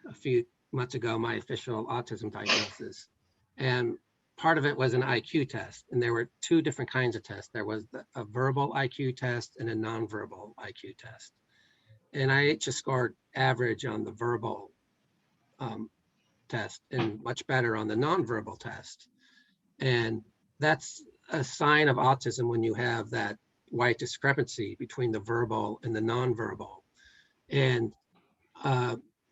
a few months ago, my official autism diagnosis. And part of it was an IQ test. And there were two different kinds of tests. There was a verbal IQ test and a nonverbal IQ test. And I just scored average on the verbal test and much better on the nonverbal test. And that's a sign of autism when you have that wide discrepancy between the verbal and the nonverbal. And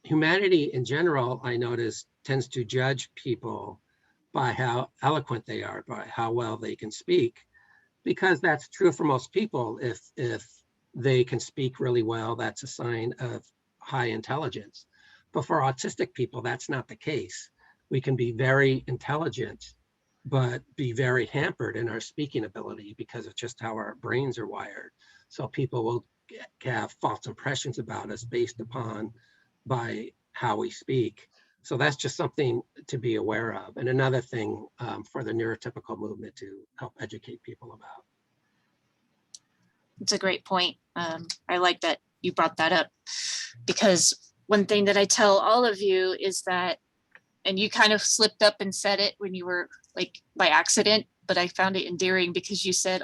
humanity in general, I notice, tends to judge people by how eloquent they are, by how well they can speak, because that's true for most people. If they can speak really well, that's a sign of high intelligence. But for autistic people, that's not the case. We can be very intelligent, but be very hampered in our speaking ability because of just how our brains are wired. So people will have false impressions about us based upon by how we speak. So that's just something to be aware of. And another thing for the neurotypical movement to help educate people about. It's a great point. I like that you brought that up, because one thing that I tell all of you is that, and you kind of slipped up and said it when you were like by accident, but I found it endearing because you said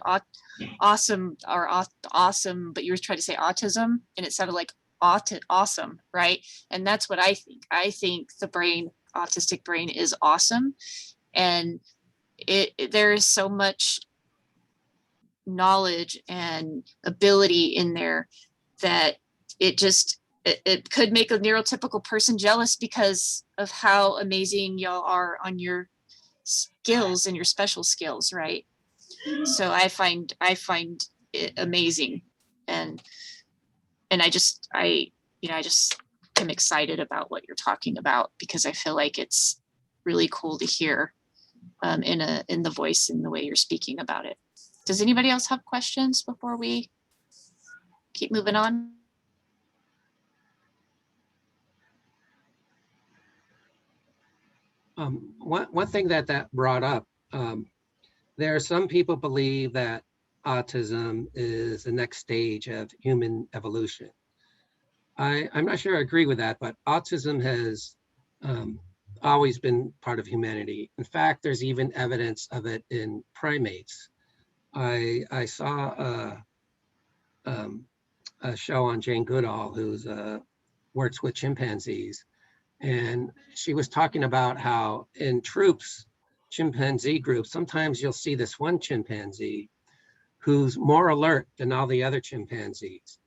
awesome or awesome, but you were trying to say autism and it sounded like awesome, right? And that's what I think. I think the brain, autistic brain, is awesome. And there is so much knowledge and ability in there that it could make a neurotypical person jealous because of how amazing y'all are on your skills and your special skills, right? So I find it amazing, and I just am excited about what you're talking about, because I feel like it's really cool to hear in the voice and the way you're speaking about it. Does anybody else have questions before we keep moving on? One thing that brought up, there are some people believe that autism is the next stage of human evolution. I'm not sure I agree with that, but autism has always been part of humanity. In fact, there's even evidence of it in primates. I saw a show on Jane Goodall, who's works with chimpanzees, and she was talking about how in troops, chimpanzee groups, sometimes you'll see this one chimpanzee who's more alert than all the other chimpanzees.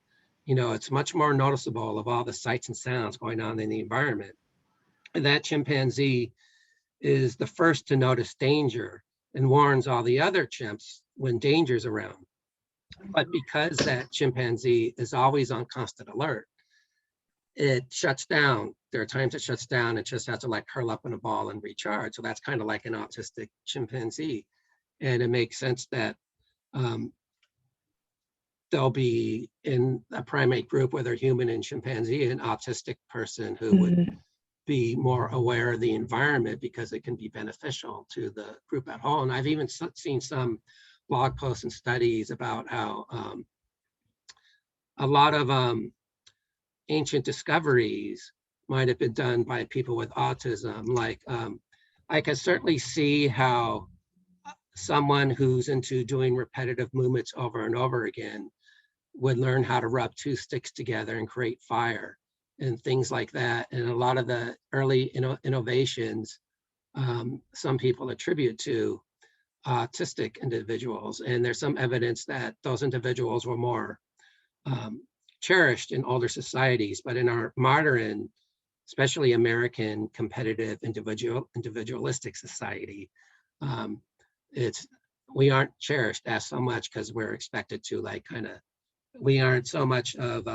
You know, it's much more noticeable of all the sights and sounds going on in the environment. And that chimpanzee is the first to notice danger and warns all the other chimps when danger's around. But because that chimpanzee is always on constant alert, it shuts down. There are times it shuts down, it just has to like curl up in a ball and recharge. So that's kind of like an autistic chimpanzee. And it makes sense that they'll be in a primate group, whether human and chimpanzee, an autistic person who would be more aware of the environment because it can be beneficial to the group at whole. And I've even seen some blog posts and studies about how a lot of ancient discoveries might have been done by people with autism. Like I can certainly see how someone who's into doing repetitive movements over and over again would learn how to rub two sticks together and create fire and things like that. And a lot of the early innovations, some people attribute to autistic individuals. And there's some evidence that those individuals were more cherished in older societies, but in our modern especially American competitive individualistic society. We aren't cherished as so much because we're expected to like we aren't so much of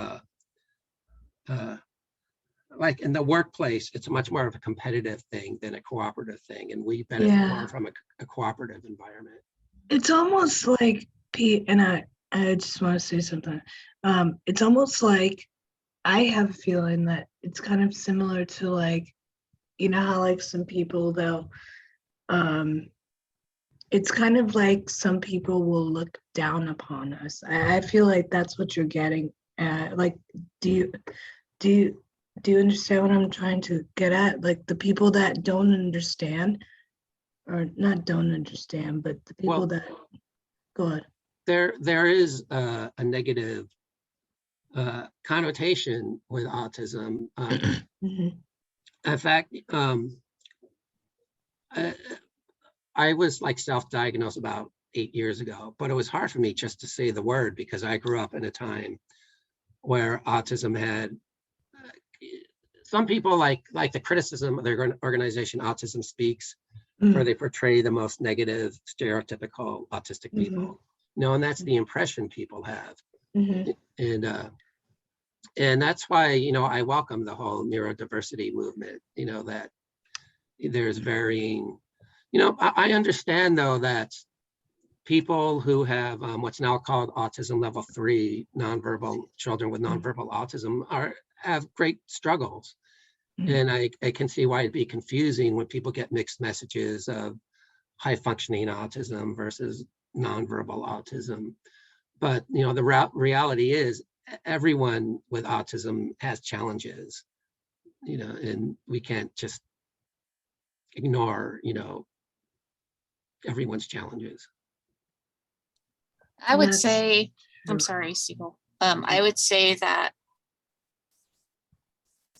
like in the workplace, it's much more of a competitive thing than a cooperative thing. And we benefit more from a cooperative environment. It's almost like, Pete, and I just want to say something. It's almost like I have a feeling that it's kind of similar to like, you know how like some people they'll, it's kind of like some people will look down upon us. I feel like that's what you're getting at. Like, do you understand what I'm trying to get at? Like the people that don't understand, or not don't understand, but the people that go ahead. There is a negative connotation with autism. In fact, I was like self-diagnosed about 8 years ago, but it was hard for me just to say the word because I grew up in a time where autism had some people like the criticism of their organization Autism Speaks, where they portray the most negative, stereotypical autistic people. No, and that's the impression people have. And that's why, you know, I welcome the whole neurodiversity movement, you know, that there's varying, you know, I understand though that people who have what's now called autism level 3, nonverbal children with nonverbal autism have great struggles. And I can see why it'd be confusing when people get mixed messages of high functioning autism versus nonverbal autism. But, you know, the reality is everyone with autism has challenges, you know, and we can't just ignore, you know, everyone's challenges. I would say, I'm sorry, Siegel. I would say that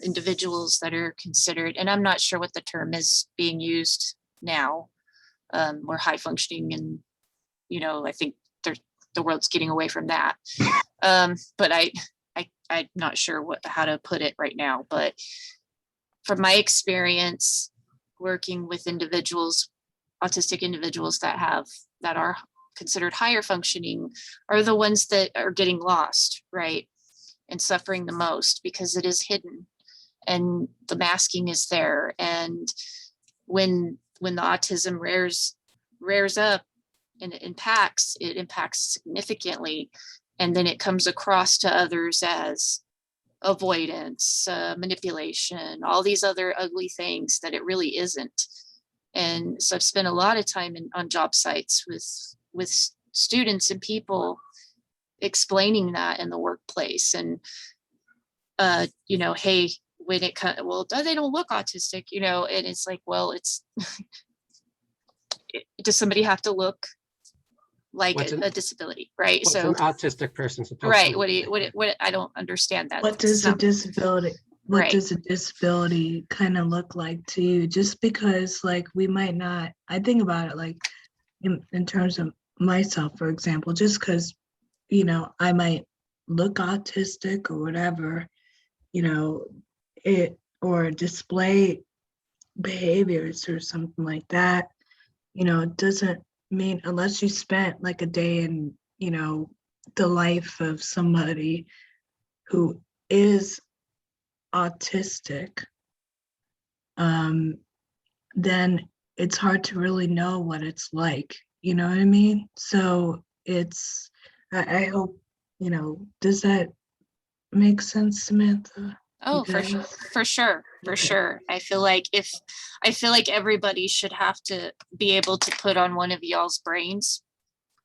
individuals that are considered, and I'm not sure what the term is being used now, we're high functioning, and, you know, I think the world's getting away from that. But I'm not sure how to put it right now, but from my experience working with individuals, autistic individuals that are considered higher functioning are the ones that are getting lost, right? And suffering the most because it is hidden and the masking is there. And when the autism rears up and it impacts significantly. And then it comes across to others as avoidance, manipulation, all these other ugly things that it really isn't. And so I've spent a lot of time on job sites with students and people explaining that in the workplace. And, you know, hey, when it comes, well, they don't look autistic, you know, and it's like, well, it's, does somebody have to look like a disability, right? What's So an autistic person supposed right, to what I don't understand that. What does a disability, what does a disability kind of look like to you? Just because like we might not, I think about it like in terms of myself, for example, just because, you know, I might look autistic or whatever, you know, or display behaviors or something like that, you know, it doesn't mean, unless you spent like a day in, you know, the life of somebody who is autistic, then it's hard to really know what it's like, you know what I mean? So it's, I hope, you know, does that make sense, Samantha? Oh, for sure. I feel like everybody should have to be able to put on one of y'all's brains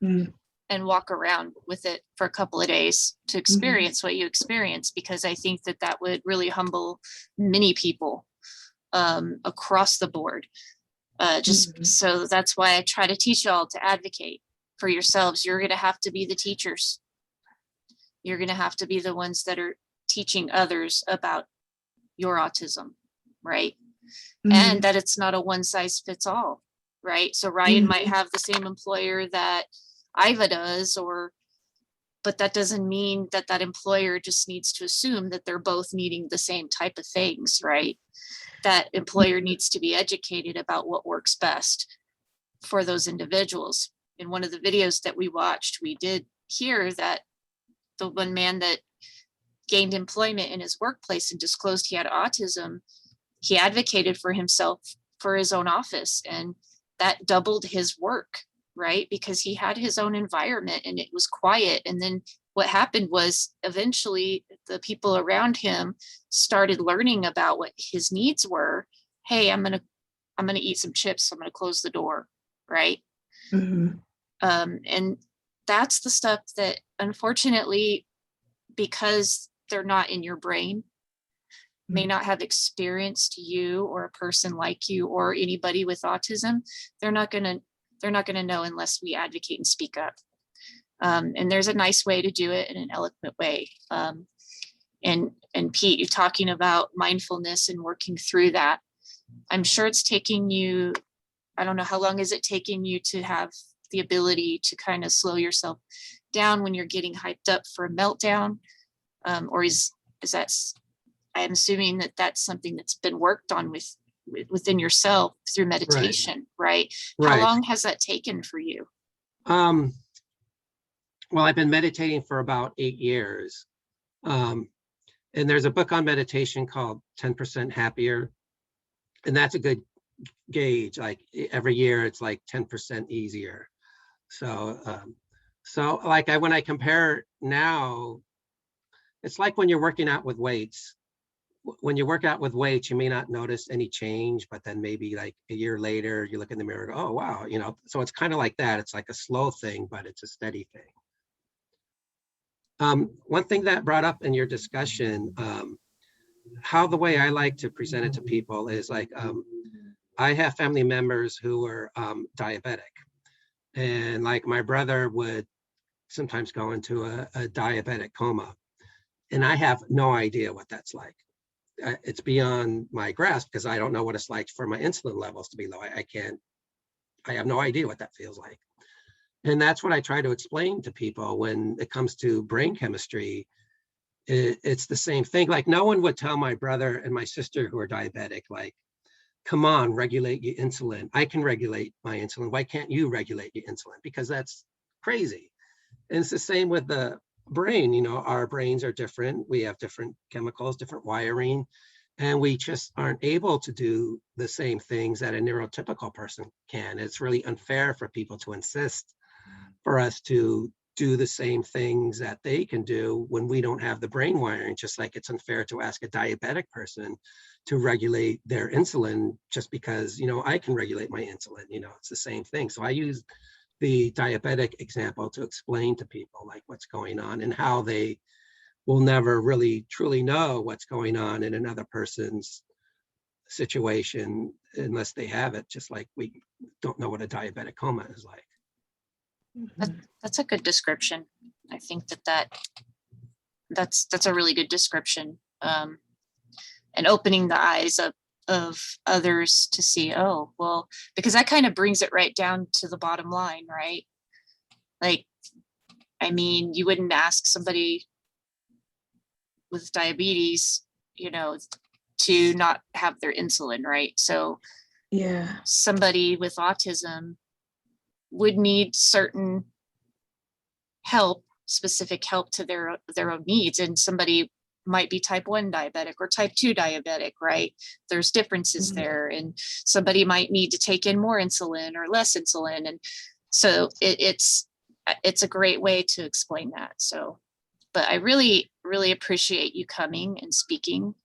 and walk around with it for a couple of days to experience what you experience, because I think that would really humble many people across the board. So that's why I try to teach y'all to advocate for yourselves. You're going to have to be the teachers. You're going to have to be the ones that are teaching others about your autism, right? And that it's not a one size fits all, right? So Ryan might have the same employer that Iva does, or but that doesn't mean that that employer just needs to assume that they're both needing the same type of things, right? That employer needs to be educated about what works best for those individuals. In one of the videos that we watched, we did hear that the one man that gained employment in his workplace and disclosed he had autism, he advocated for himself for his own office, and that doubled his work, right? Because he had his own environment and it was quiet. And then what happened was eventually the people around him started learning about what his needs were. Hey, I'm gonna eat some chips, so I'm gonna close the door, right? Mhm. And that's the stuff that, unfortunately, because they're not in your brain, may not have experienced you or a person like you or anybody with autism, they're not gonna know unless we advocate and speak up. And there's a nice way to do it in an eloquent way. And Pete, you're talking about mindfulness and working through that. I'm sure it's taking you, I don't know, how long is it taking you to have the ability to kind of slow yourself down when you're getting hyped up for a meltdown? Or is that, I'm assuming that that's something that's been worked on within yourself through meditation, right? How Right. long has that taken for you? Well, I've been meditating for about 8 years. And there's a book on meditation called 10% Happier. And that's a good gauge. Like every year, it's like 10% easier. So like when I compare now, it's like when you're working out with weights. When you work out with weights, you may not notice any change, but then maybe like a year later, you look in the mirror and go, oh, wow, so it's kind of like that. It's like a slow thing, but it's a steady thing. One thing that brought up in your discussion, how the way I like to present it to people is like, I have family members who are diabetic, and like my brother would sometimes go into a diabetic coma, and I have no idea what that's like. It's beyond my grasp because I don't know what it's like for my insulin levels to be low. I have no idea what that feels like. And that's what I try to explain to people when it comes to brain chemistry. It's the same thing. Like no one would tell my brother and my sister who are diabetic, like, come on, regulate your insulin. I can regulate my insulin. Why can't you regulate your insulin? Because that's crazy. And it's the same with the brain. Our brains are different. We have different chemicals, different wiring, and we just aren't able to do the same things that a neurotypical person can. It's really unfair for people to insist for us to do the same things that they can do when we don't have the brain wiring, just like it's unfair to ask a diabetic person to regulate their insulin just because, I can regulate my insulin. It's the same thing. So I use the diabetic example to explain to people like what's going on and how they will never really truly know what's going on in another person's situation unless they have it, just like we don't know what a diabetic coma is like. That's a good description. I think that's a really good description. And opening the eyes of others to see, oh, well, because that kind of brings it right down to the bottom line, right? Like, I mean, you wouldn't ask somebody with diabetes, to not have their insulin, right? So Yeah. somebody with autism would need certain help, specific help to their own needs. And somebody might be type 1 diabetic or type 2 diabetic, right? There's differences there. And somebody might need to take in more insulin or less insulin. And so it's a great way to explain that. So, but I really, really appreciate you coming and speaking.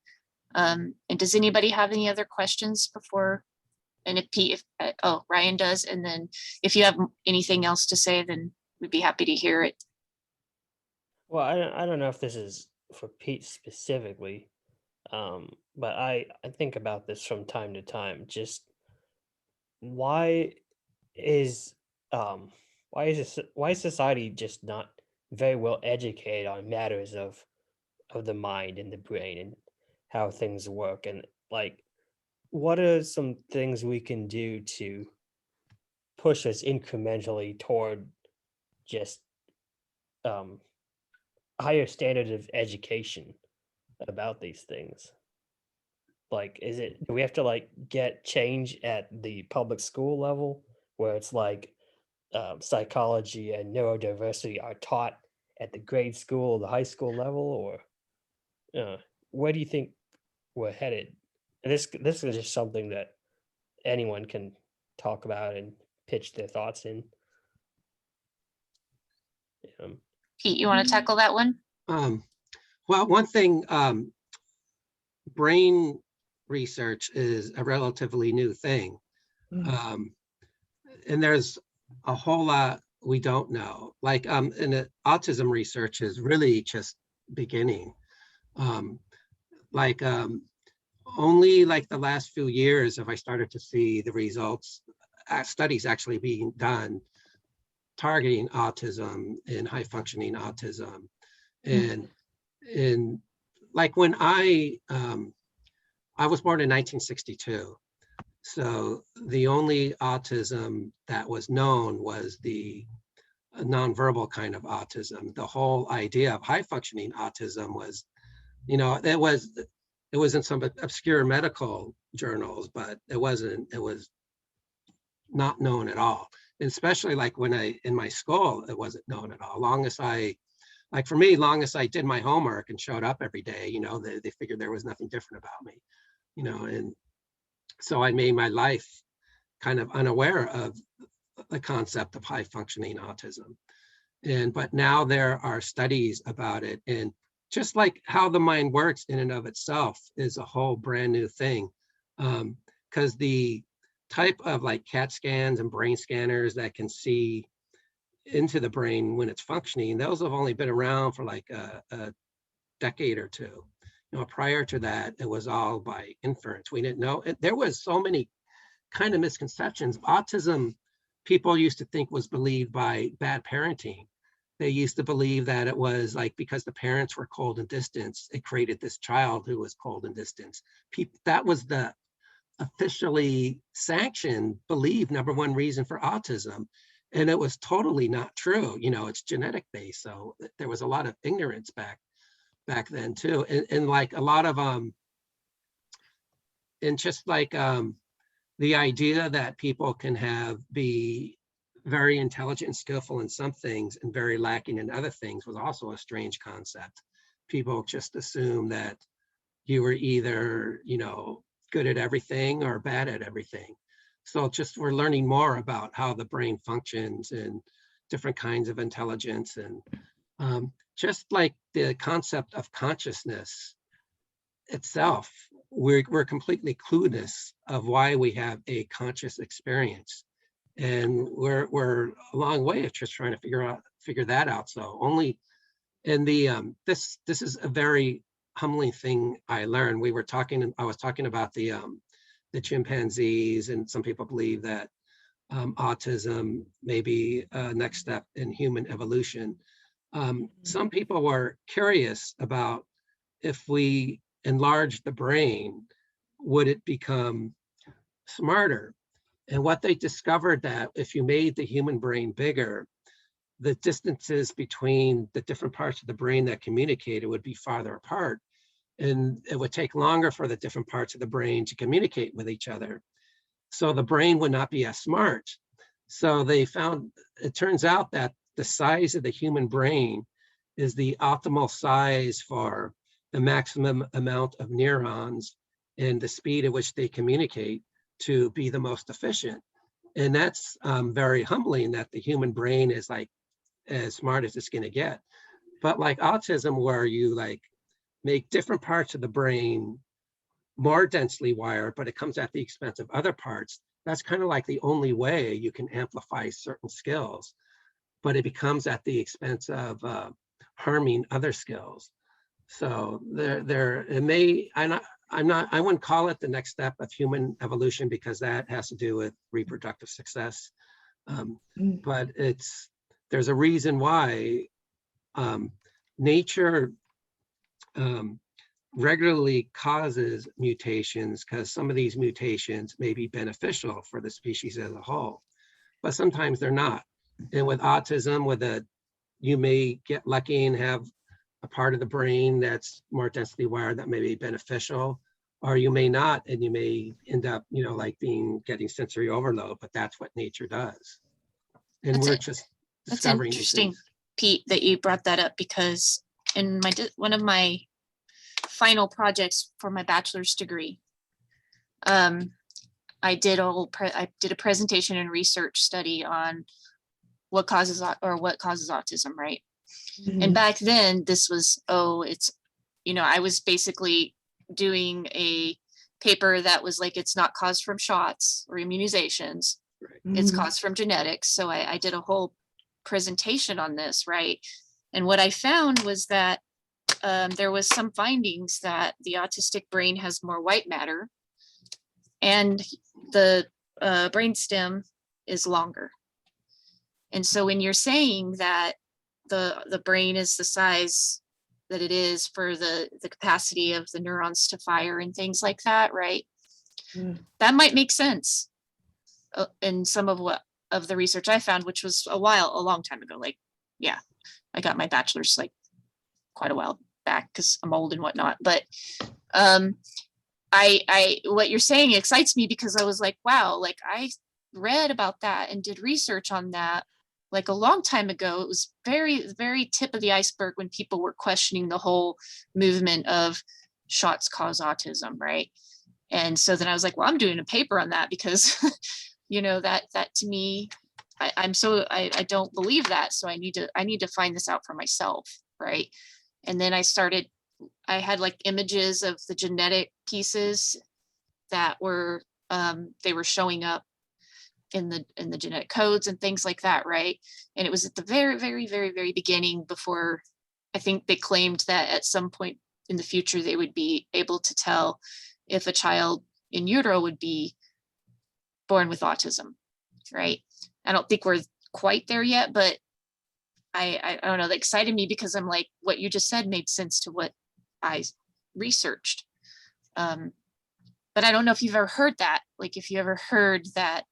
And does anybody have any other questions before? And if Pete, Ryan does. And then if you have anything else to say, then we'd be happy to hear it. Well, I don't know if this is for Pete specifically, but I think about this from time to time. Just why is society just not very well educated on matters of the mind and the brain and how things work, and like what are some things we can do to push us incrementally toward just higher standard of education about these things? Like, do we have to like get change at the public school level where it's like psychology and neurodiversity are taught at the grade school, the high school level, or where do you think we're headed? And this is just something that anyone can talk about and pitch their thoughts in. Pete, you want to tackle that one? Well, one thing, brain research is a relatively new thing. And there's a whole lot we don't know. Like, and autism research is really just beginning. Only like the last few years have I started to see the results, studies actually being done targeting autism and high functioning autism. And like when I was born in 1962. So the only autism that was known was the nonverbal kind of autism. The whole idea of high functioning autism was, it was in some obscure medical journals, but it was not known at all. And especially like in my school, it wasn't known at all. Long as I did my homework and showed up every day, they figured there was nothing different about me, and so I made my life kind of unaware of the concept of high functioning autism. But now there are studies about it, and just like how the mind works in and of itself is a whole brand new thing. Because the type of like CAT scans and brain scanners that can see into the brain when it's functioning, those have only been around for like a decade or two. Prior to that, it was all by inference. We didn't know. There was so many kind of misconceptions. Autism, people used to think was believed by bad parenting. They used to believe that it was like because the parents were cold and distant, it created this child who was cold and distant. That was the officially sanctioned, believed number one reason for autism. And it was totally not true. It's genetic based. So there was a lot of ignorance back then too. And like a lot of, and just like the idea that people can be very intelligent and skillful in some things and very lacking in other things was also a strange concept. People just assume that you were either, good at everything or bad at everything. So just we're learning more about how the brain functions and different kinds of intelligence, and just like the concept of consciousness itself, we're completely clueless of why we have a conscious experience. And we're a long way of just trying to figure that out. So only in the this is a very humbling thing I learned. I was talking about the chimpanzees, and some people believe that autism may be a next step in human evolution. Some people were curious about if we enlarge the brain, would it become smarter? And what they discovered that if you made the human brain bigger, the distances between the different parts of the brain that communicated would be farther apart. And it would take longer for the different parts of the brain to communicate with each other. So the brain would not be as smart. So they found, it turns out that the size of the human brain is the optimal size for the maximum amount of neurons and the speed at which they communicate to be the most efficient. And that's very humbling that the human brain is like as smart as it's going to get. But like autism, where you like make different parts of the brain more densely wired, but it comes at the expense of other parts, that's kind of like the only way you can amplify certain skills, but it becomes at the expense of harming other skills. So it may, I wouldn't call it the next step of human evolution, because that has to do with reproductive success. But there's a reason why nature regularly causes mutations, because some of these mutations may be beneficial for the species as a whole, but sometimes they're not. And with autism, you may get lucky and have a part of the brain that's more densely wired that may be beneficial, or you may not, and you may end up, like getting sensory overload, but that's what nature does. And That's we're it. just That's discovering these interesting, things. Pete, that you brought that up, because in one of my final projects for my bachelor's degree, I did a presentation and research study on what causes autism, right? And back then, this was, I was basically doing a paper that was like, it's not caused from shots or immunizations. Right. It's caused from genetics. So I did a whole presentation on this, right? And what I found was that there was some findings that the autistic brain has more white matter, and the brainstem is longer. And so when you're saying that the brain is the size that it is for the capacity of the neurons to fire and things like that, right? That might make sense in some of the research I found, which was a long time ago. Like, yeah, I got my bachelor's like quite a while back because I'm old and whatnot. But I what you're saying excites me, because I was like, wow, like I read about that and did research on that like a long time ago. It was very, very tip of the iceberg when people were questioning the whole movement of shots cause autism, right? And so then I was like, well, I'm doing a paper on that, because that to me, I don't believe that. So I need to find this out for myself, right? And then I had like images of the genetic pieces that were they were showing up in the genetic codes and things like that, right? And it was at the very, very, very, very beginning, before I think they claimed that at some point in the future they would be able to tell if a child in utero would be born with autism, right? I don't think we're quite there yet, but I don't know, that excited me, because I'm like, what you just said made sense to what I researched. But I don't know if you've ever heard that, like if you ever heard that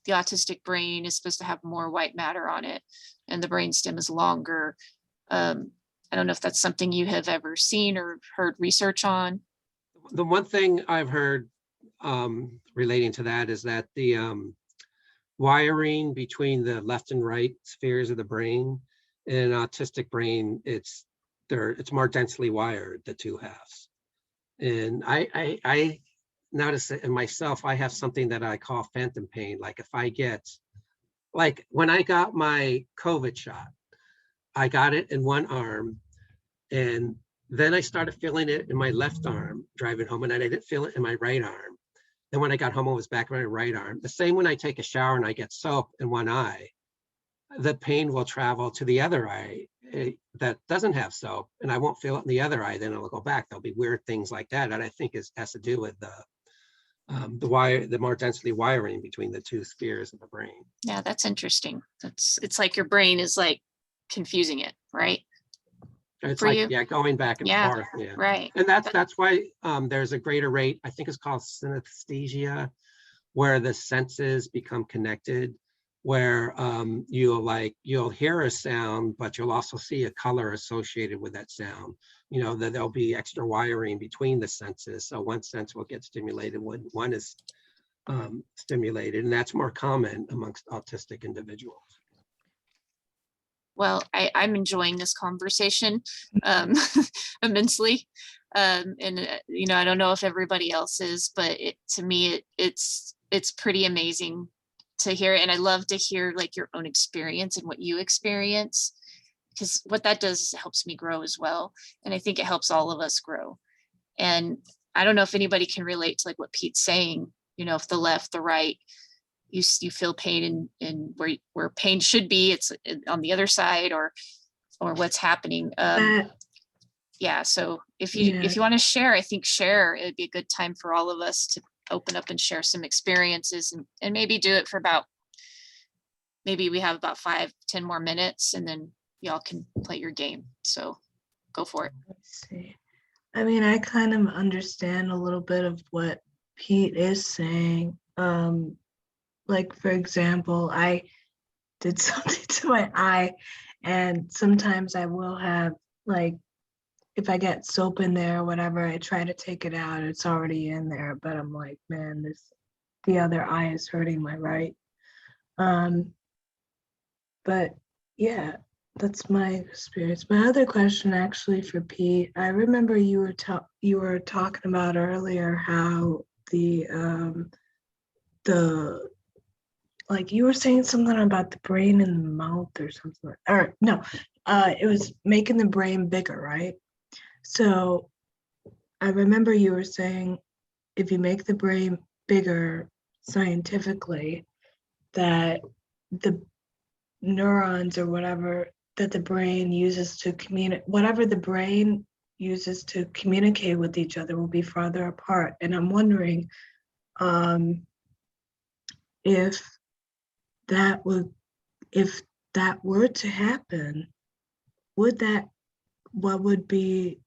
the autistic brain is supposed to have more white matter on it and the brainstem is longer. I don't know if that's something you have ever seen or heard research on. The one thing I've heard relating to that is that the wiring between the left and right spheres of the brain, in an autistic brain, it's more densely wired, the two halves. And I notice it in myself. I have something that I call phantom pain. Like if I get, like when I got my COVID shot, I got it in one arm, and then I started feeling it in my left arm driving home, and I didn't feel it in my right arm. Then when I got home, it was back in my right arm. The same when I take a shower and I get soap in one eye, the pain will travel to the other eye that doesn't have soap, and I won't feel it in the other eye. Then it'll go back. There'll be weird things like that, and I think has to do with the more densely wiring between the two spheres of the brain. Yeah, that's interesting. It's like your brain is like confusing it, right? It's For like, you? yeah, going back and Yeah, forth. Yeah. right. And that's why there's a greater rate, I think it's called synesthesia, where the senses become connected, where you'll hear a sound, but you'll also see a color associated with that sound. That there'll be extra wiring between the senses. So one sense will get stimulated when one is stimulated, and that's more common amongst autistic individuals. Well, I'm enjoying this conversation immensely. And I don't know if everybody else is, but to me, it's pretty amazing to hear. And I love to hear like your own experience and what you experience, because what that does is it helps me grow as well. And I think it helps all of us grow. And I don't know if anybody can relate to like what Pete's saying, if the left, the right, you feel pain in where pain should be, it's on the other side, or what's happening. Yeah. So if you want to share, I think it'd be a good time for all of us to open up and share some experiences, and maybe do it for maybe we have about 5-10 more minutes, and then y'all can play your game. So go for it. Let's see. I mean, I kind of understand a little bit of what Pete is saying. Like, for example, I did something to my eye, and sometimes I will have like if I get soap in there or whatever, I try to take it out, it's already in there, but I'm like, man, the other eye is hurting my right. But yeah, that's my experience. My other question actually for Pete, I remember you were talking about earlier how the like you were saying something about the brain in the mouth or something. Or no, it was making the brain bigger, right? So I remember you were saying if you make the brain bigger scientifically, that the neurons or whatever that the brain uses to communicate, whatever the brain uses to communicate with each other will be farther apart. And I'm wondering if that were to happen, what would be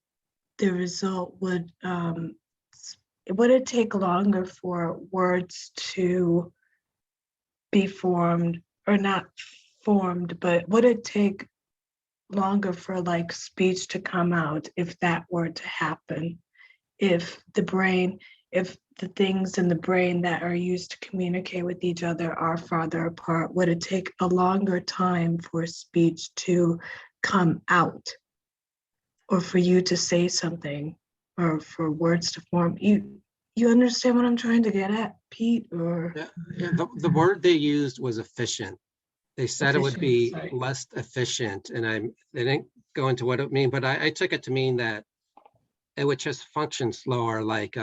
the result? Would it take longer for words to be formed, or not formed, but would it take longer for like speech to come out if that were to happen? If the things in the brain that are used to communicate with each other are farther apart, would it take a longer time for speech to come out, or for you to say something, or for words to form? You understand what I'm trying to get at, Pete? Or Yeah, the word they used was efficient. They said it would be Efficient, sorry. less efficient, and they didn't go into what it mean, but I took it to mean that it would just function slower. Like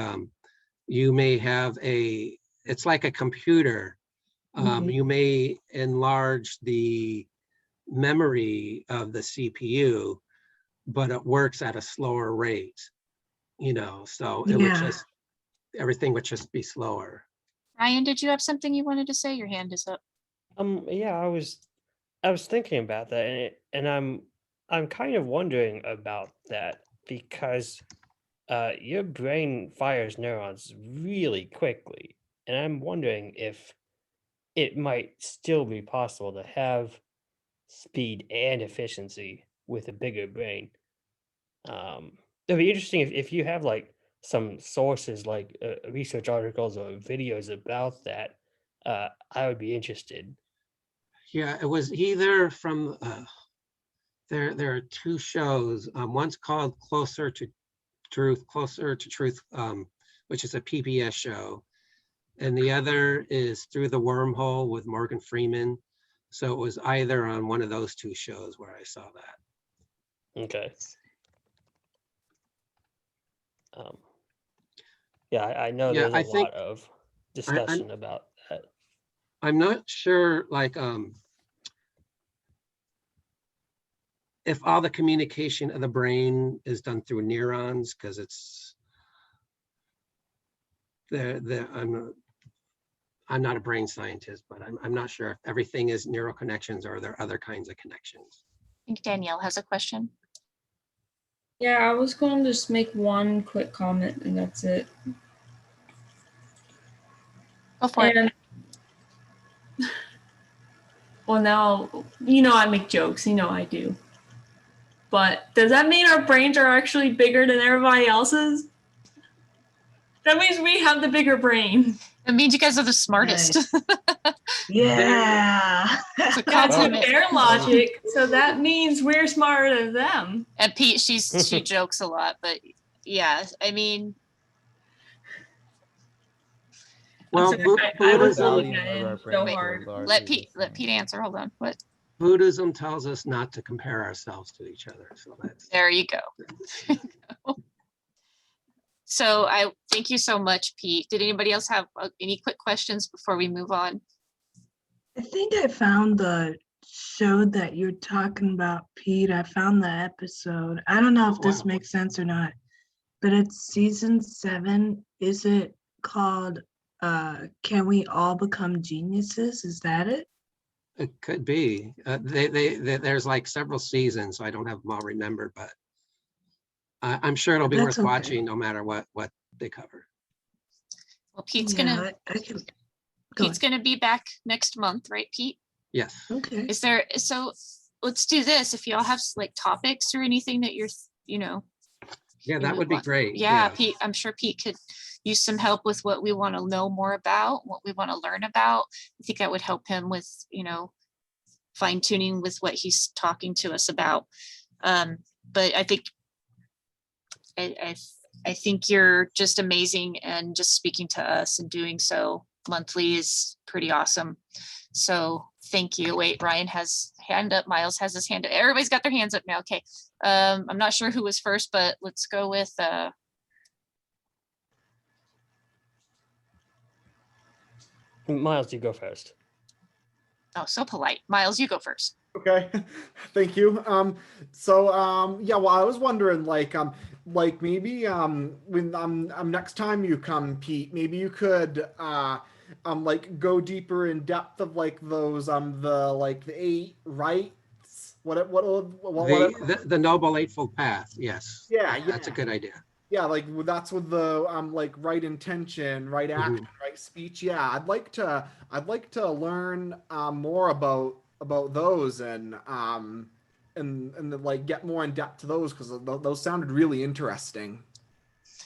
you may have it's like a computer. Mhm. You may enlarge the memory of the CPU, but it works at a slower rate, so it would Yeah. everything would just be slower. Ryan, did you have something you wanted to say? Your hand is up. Yeah, I was thinking about that, and I'm kind of wondering about that because your brain fires neurons really quickly, and I'm wondering if it might still be possible to have speed and efficiency with a bigger brain. It'd be interesting if you have like some sources like research articles or videos about that. I would be interested. Yeah, it was either from there are two shows. One's called Closer to Truth, which is a PBS show, and the other is Through the Wormhole with Morgan Freeman. So it was either on one of those two shows where I saw that. Okay. Um, yeah, I know Yeah, there's a I think lot of I'm discussion about that. I'm not sure, like if all the communication of the brain is done through neurons, because it's I'm not a brain scientist, but I'm not sure if everything is neural connections or are there other kinds of connections. I think Danielle has a question. Yeah, I was going to just make one quick comment and that's it. Go for it. And well, now, I make jokes, I do. But does that mean our brains are actually bigger than everybody else's? That means we have the bigger brain. It means you guys are the smartest. Yeah. It's a That's compliment. their logic. So that means we're smarter than them. And Pete, she jokes a lot, but yeah, I mean, Well, sorry, I was Buddhism, holding that in so hard. let Pete answer. Hold on. What? Buddhism tells us not to compare ourselves to each other. So that's There you go. So I thank you so much, Pete. Did anybody else have any quick questions before we move on? I think I found the show that you're talking about, Pete. I found the episode. I don't know if this makes sense or not, but it's season 7. Is it called Can We All Become Geniuses? Is that it? It could be. There's like several seasons, so I don't have them all remembered, but I'm sure it'll be That's worth okay. watching no matter what they cover. Well, Pete's Yeah, gonna be back next month, right, Pete? Yes. Okay. So let's do this. If y'all have like topics or anything that you're, Yeah, you that know, would be great. Yeah, Yeah. Pete, I'm sure Pete could use some help with what we want to know more about, what we want to learn about. I think that would help him with, you know, fine tuning with what he's talking to us about. But I think I think you're just amazing, and just speaking to us and doing so monthly is pretty awesome. So thank you. Wait, Ryan has hand up. Miles has his hand up. Everybody's got their hands up now. Okay. I'm not sure who was first, but let's go with Miles, you go first. oh, so polite. Miles, you go first. Okay, thank you. Yeah, well, I was wondering, like maybe when next time you come, Pete, maybe you could like go deeper in depth of like those the 8 rights. The Noble Eightfold Path. Yes. Yeah, That's a good idea. Yeah, like that's with the like right intention, right action, right speech. Yeah, I'd like to learn more about those, and like get more in depth to those, because those sounded really interesting.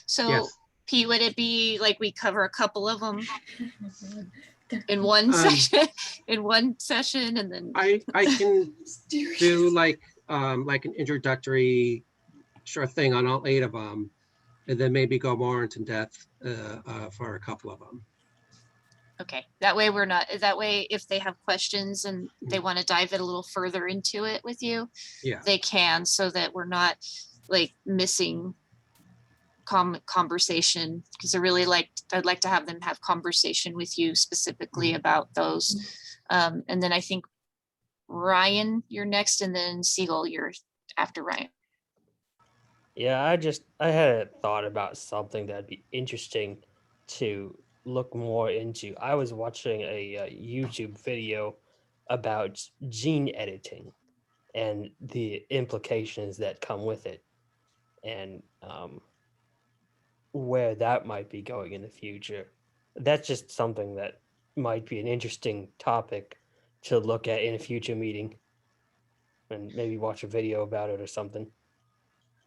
So Yes. Pete, would it be like we cover a couple of them in one session, and then I can do like an introductory short thing on all 8 of them, and then maybe go more into depth for a couple of them. okay, that way we're not, that way if they have questions and they want to dive it a little further into it with you, Yeah. they can, so that we're not like missing conversation, because I'd like to have them have conversation with you specifically about those. And then I think Ryan, you're next, and then Siegel, you're after Ryan. Yeah, I had a thought about something that'd be interesting to look more into. I was watching a YouTube video about gene editing and the implications that come with it, and where that might be going in the future. That's just something that might be an interesting topic to look at in a future meeting, and maybe watch a video about it or something.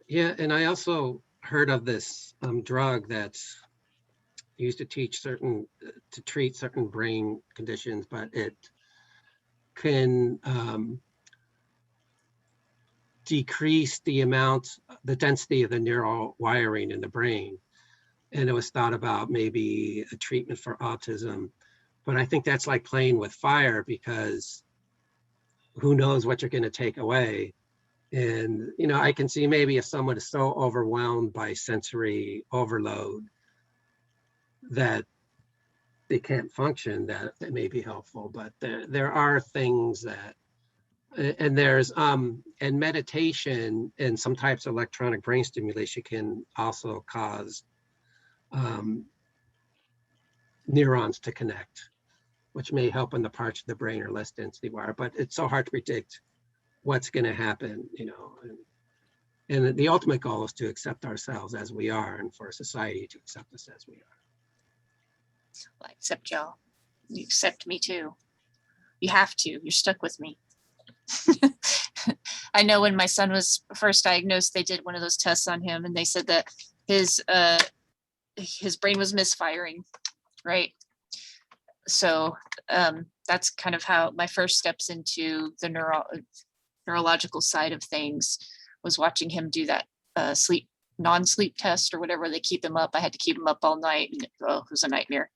Yeah, and I also heard of this drug that's used to treat certain brain conditions, but it can decrease the density of the neural wiring in the brain. And it was thought about maybe a treatment for autism, but I think that's like playing with fire, because who knows what you're going to take away. And, you know, I can see maybe if someone is so overwhelmed by sensory overload that they can't function, that may be helpful. But there are things that, and there's, and meditation and some types of electronic brain stimulation can also cause neurons to connect, which may help in the parts of the brain are less densely wired. But it's so hard to predict what's going to happen, you know. And the ultimate goal is to accept ourselves as we are, and for society to accept us as we are. Well, I accept y'all. You accept me too. You have to. You're stuck with me. I know when my son was first diagnosed, they did one of those tests on him, and they said that his brain was misfiring, right? So that's kind of how my first steps into the neurological side of things was watching him do that non-sleep test or whatever. They keep him up. I had to keep him up all night, and it was a nightmare.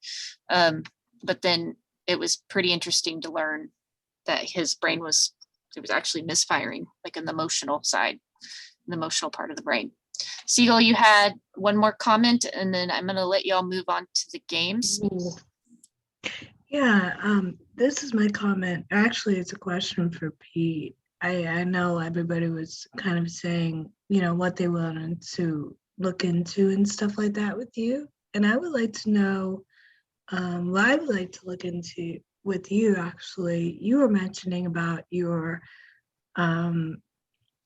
But then it was pretty interesting to learn that his brain was actually misfiring, like in the emotional side, the emotional part of the brain. Siegel, you had one more comment, and then I'm going to let y'all move on to the games. Yeah, this is my comment. Actually, it's a question for Pete. I know everybody was kind of saying, you know, what they wanted to look into and stuff like that with you. And I would like to know, what I would like to look into with you, actually. You were mentioning about your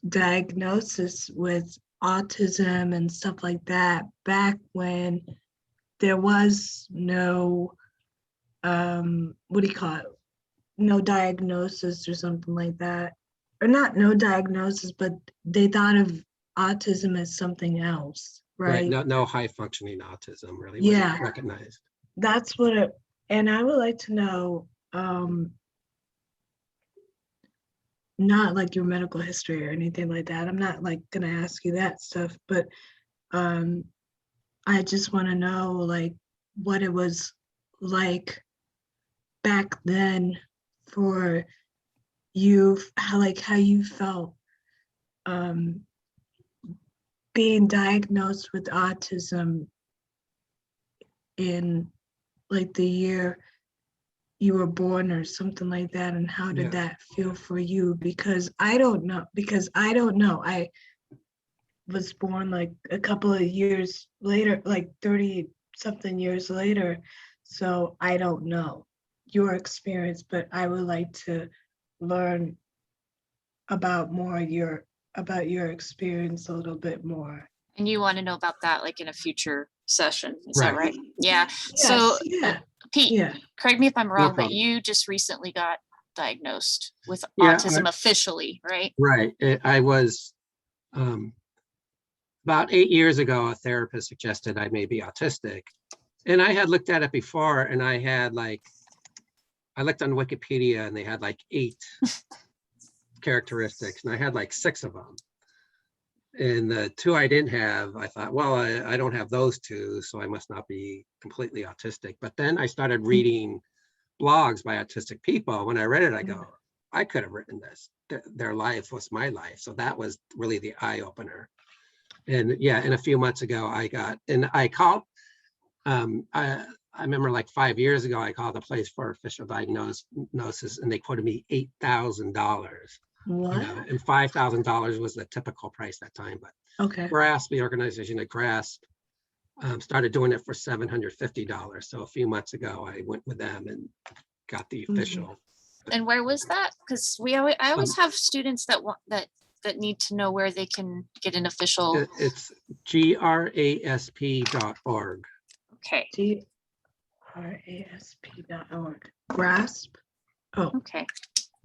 diagnosis with autism and stuff like that back when there was no, what do you call it? No diagnosis or something like that. Or not no diagnosis, but they thought of autism is something else, Right. right? No high functioning autism really Yeah. wasn't recognized. That's what it, and I would like to know, not like your medical history or anything like that. I'm not like gonna ask you that stuff, but I just want to know like what it was like back then for you, how you felt being diagnosed with autism in like the year you were born or something like that, and how did Yeah. that feel for you? Because I don't know. I was born like a couple of years later, like 30 something years later, so I don't know your experience, but I would like to learn about your experience a little bit more. And you want to know about that like in a future session, is that Right. right? Yeah. So Yes, Pete, yeah. correct me if I'm wrong, but problem. you just recently got diagnosed with Yeah, autism officially, right? Right. I was about 8 years ago, a therapist suggested I may be autistic. And I had looked at it before, and I looked on Wikipedia, and they had like 8 characteristics, and I had like 6 of them. And the 2 I didn't have, I thought, well, I don't have those 2, so I must not be completely autistic. But then I started reading blogs by autistic people. When I read it, I go, I could have written this. Their life was my life. So that was really the eye opener. And yeah, and a few months ago, I called, I remember like 5 years ago, I called the place for official diagnosis, and they quoted me $8,000. What? And $5,000 was the typical price that time. But Okay. Grasp, the organization at Grasp, started doing it for $750. So a few months ago, I went with them and got the official. And where was that? Because I always have students that want that need to know where they can get an official. It's grasp.org. Okay. grasp.org. Grasp. Oh, Okay.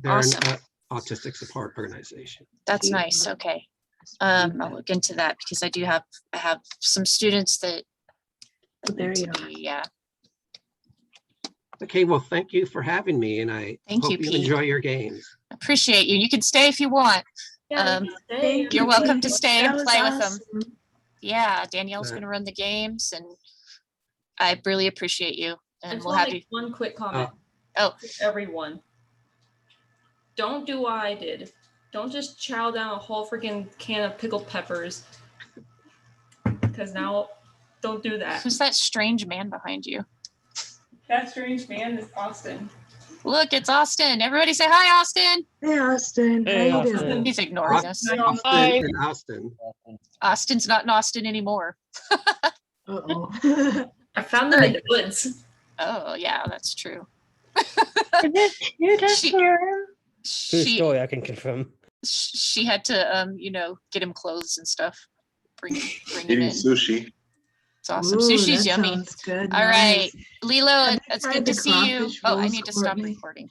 They're Awesome. an autistic support organization. That's nice. Okay. I'll look into that because I have some students that there need you to are. be, yeah. Okay, well, thank you for having me, and I Thank hope you, you Pete. enjoy your games. Appreciate you. You can stay if you want. Thank You're you, welcome to Pete. stay That and was play with them. awesome. Yeah, Danielle's Right. going to run the games, and I really appreciate you. I And just we'll want have to you. make one quick comment. Oh. To everyone. Don't do what I did. Don't just chow down a whole freaking can of pickled peppers. Because now, don't do that. Who's that strange man behind you? That strange man is Austin. Look, it's Austin. Everybody say hi, Austin. Hey, Austin. Hey, How you Austin. doing? He's ignoring us. Austin Hi. and Austin. Austin's not in Austin anymore. Uh-oh. I found them in the woods. Oh, yeah, that's true. Is this your She- room? True story, I can confirm. She had to, get him clothes and stuff. Bring him Eating in. sushi. It's awesome. Ooh, Sushi's that yummy. sounds good. All right, Nice. Lilo, Have you it's tried good to the see you. crawfish Oh, I rolls, need to stop Courtney? recording.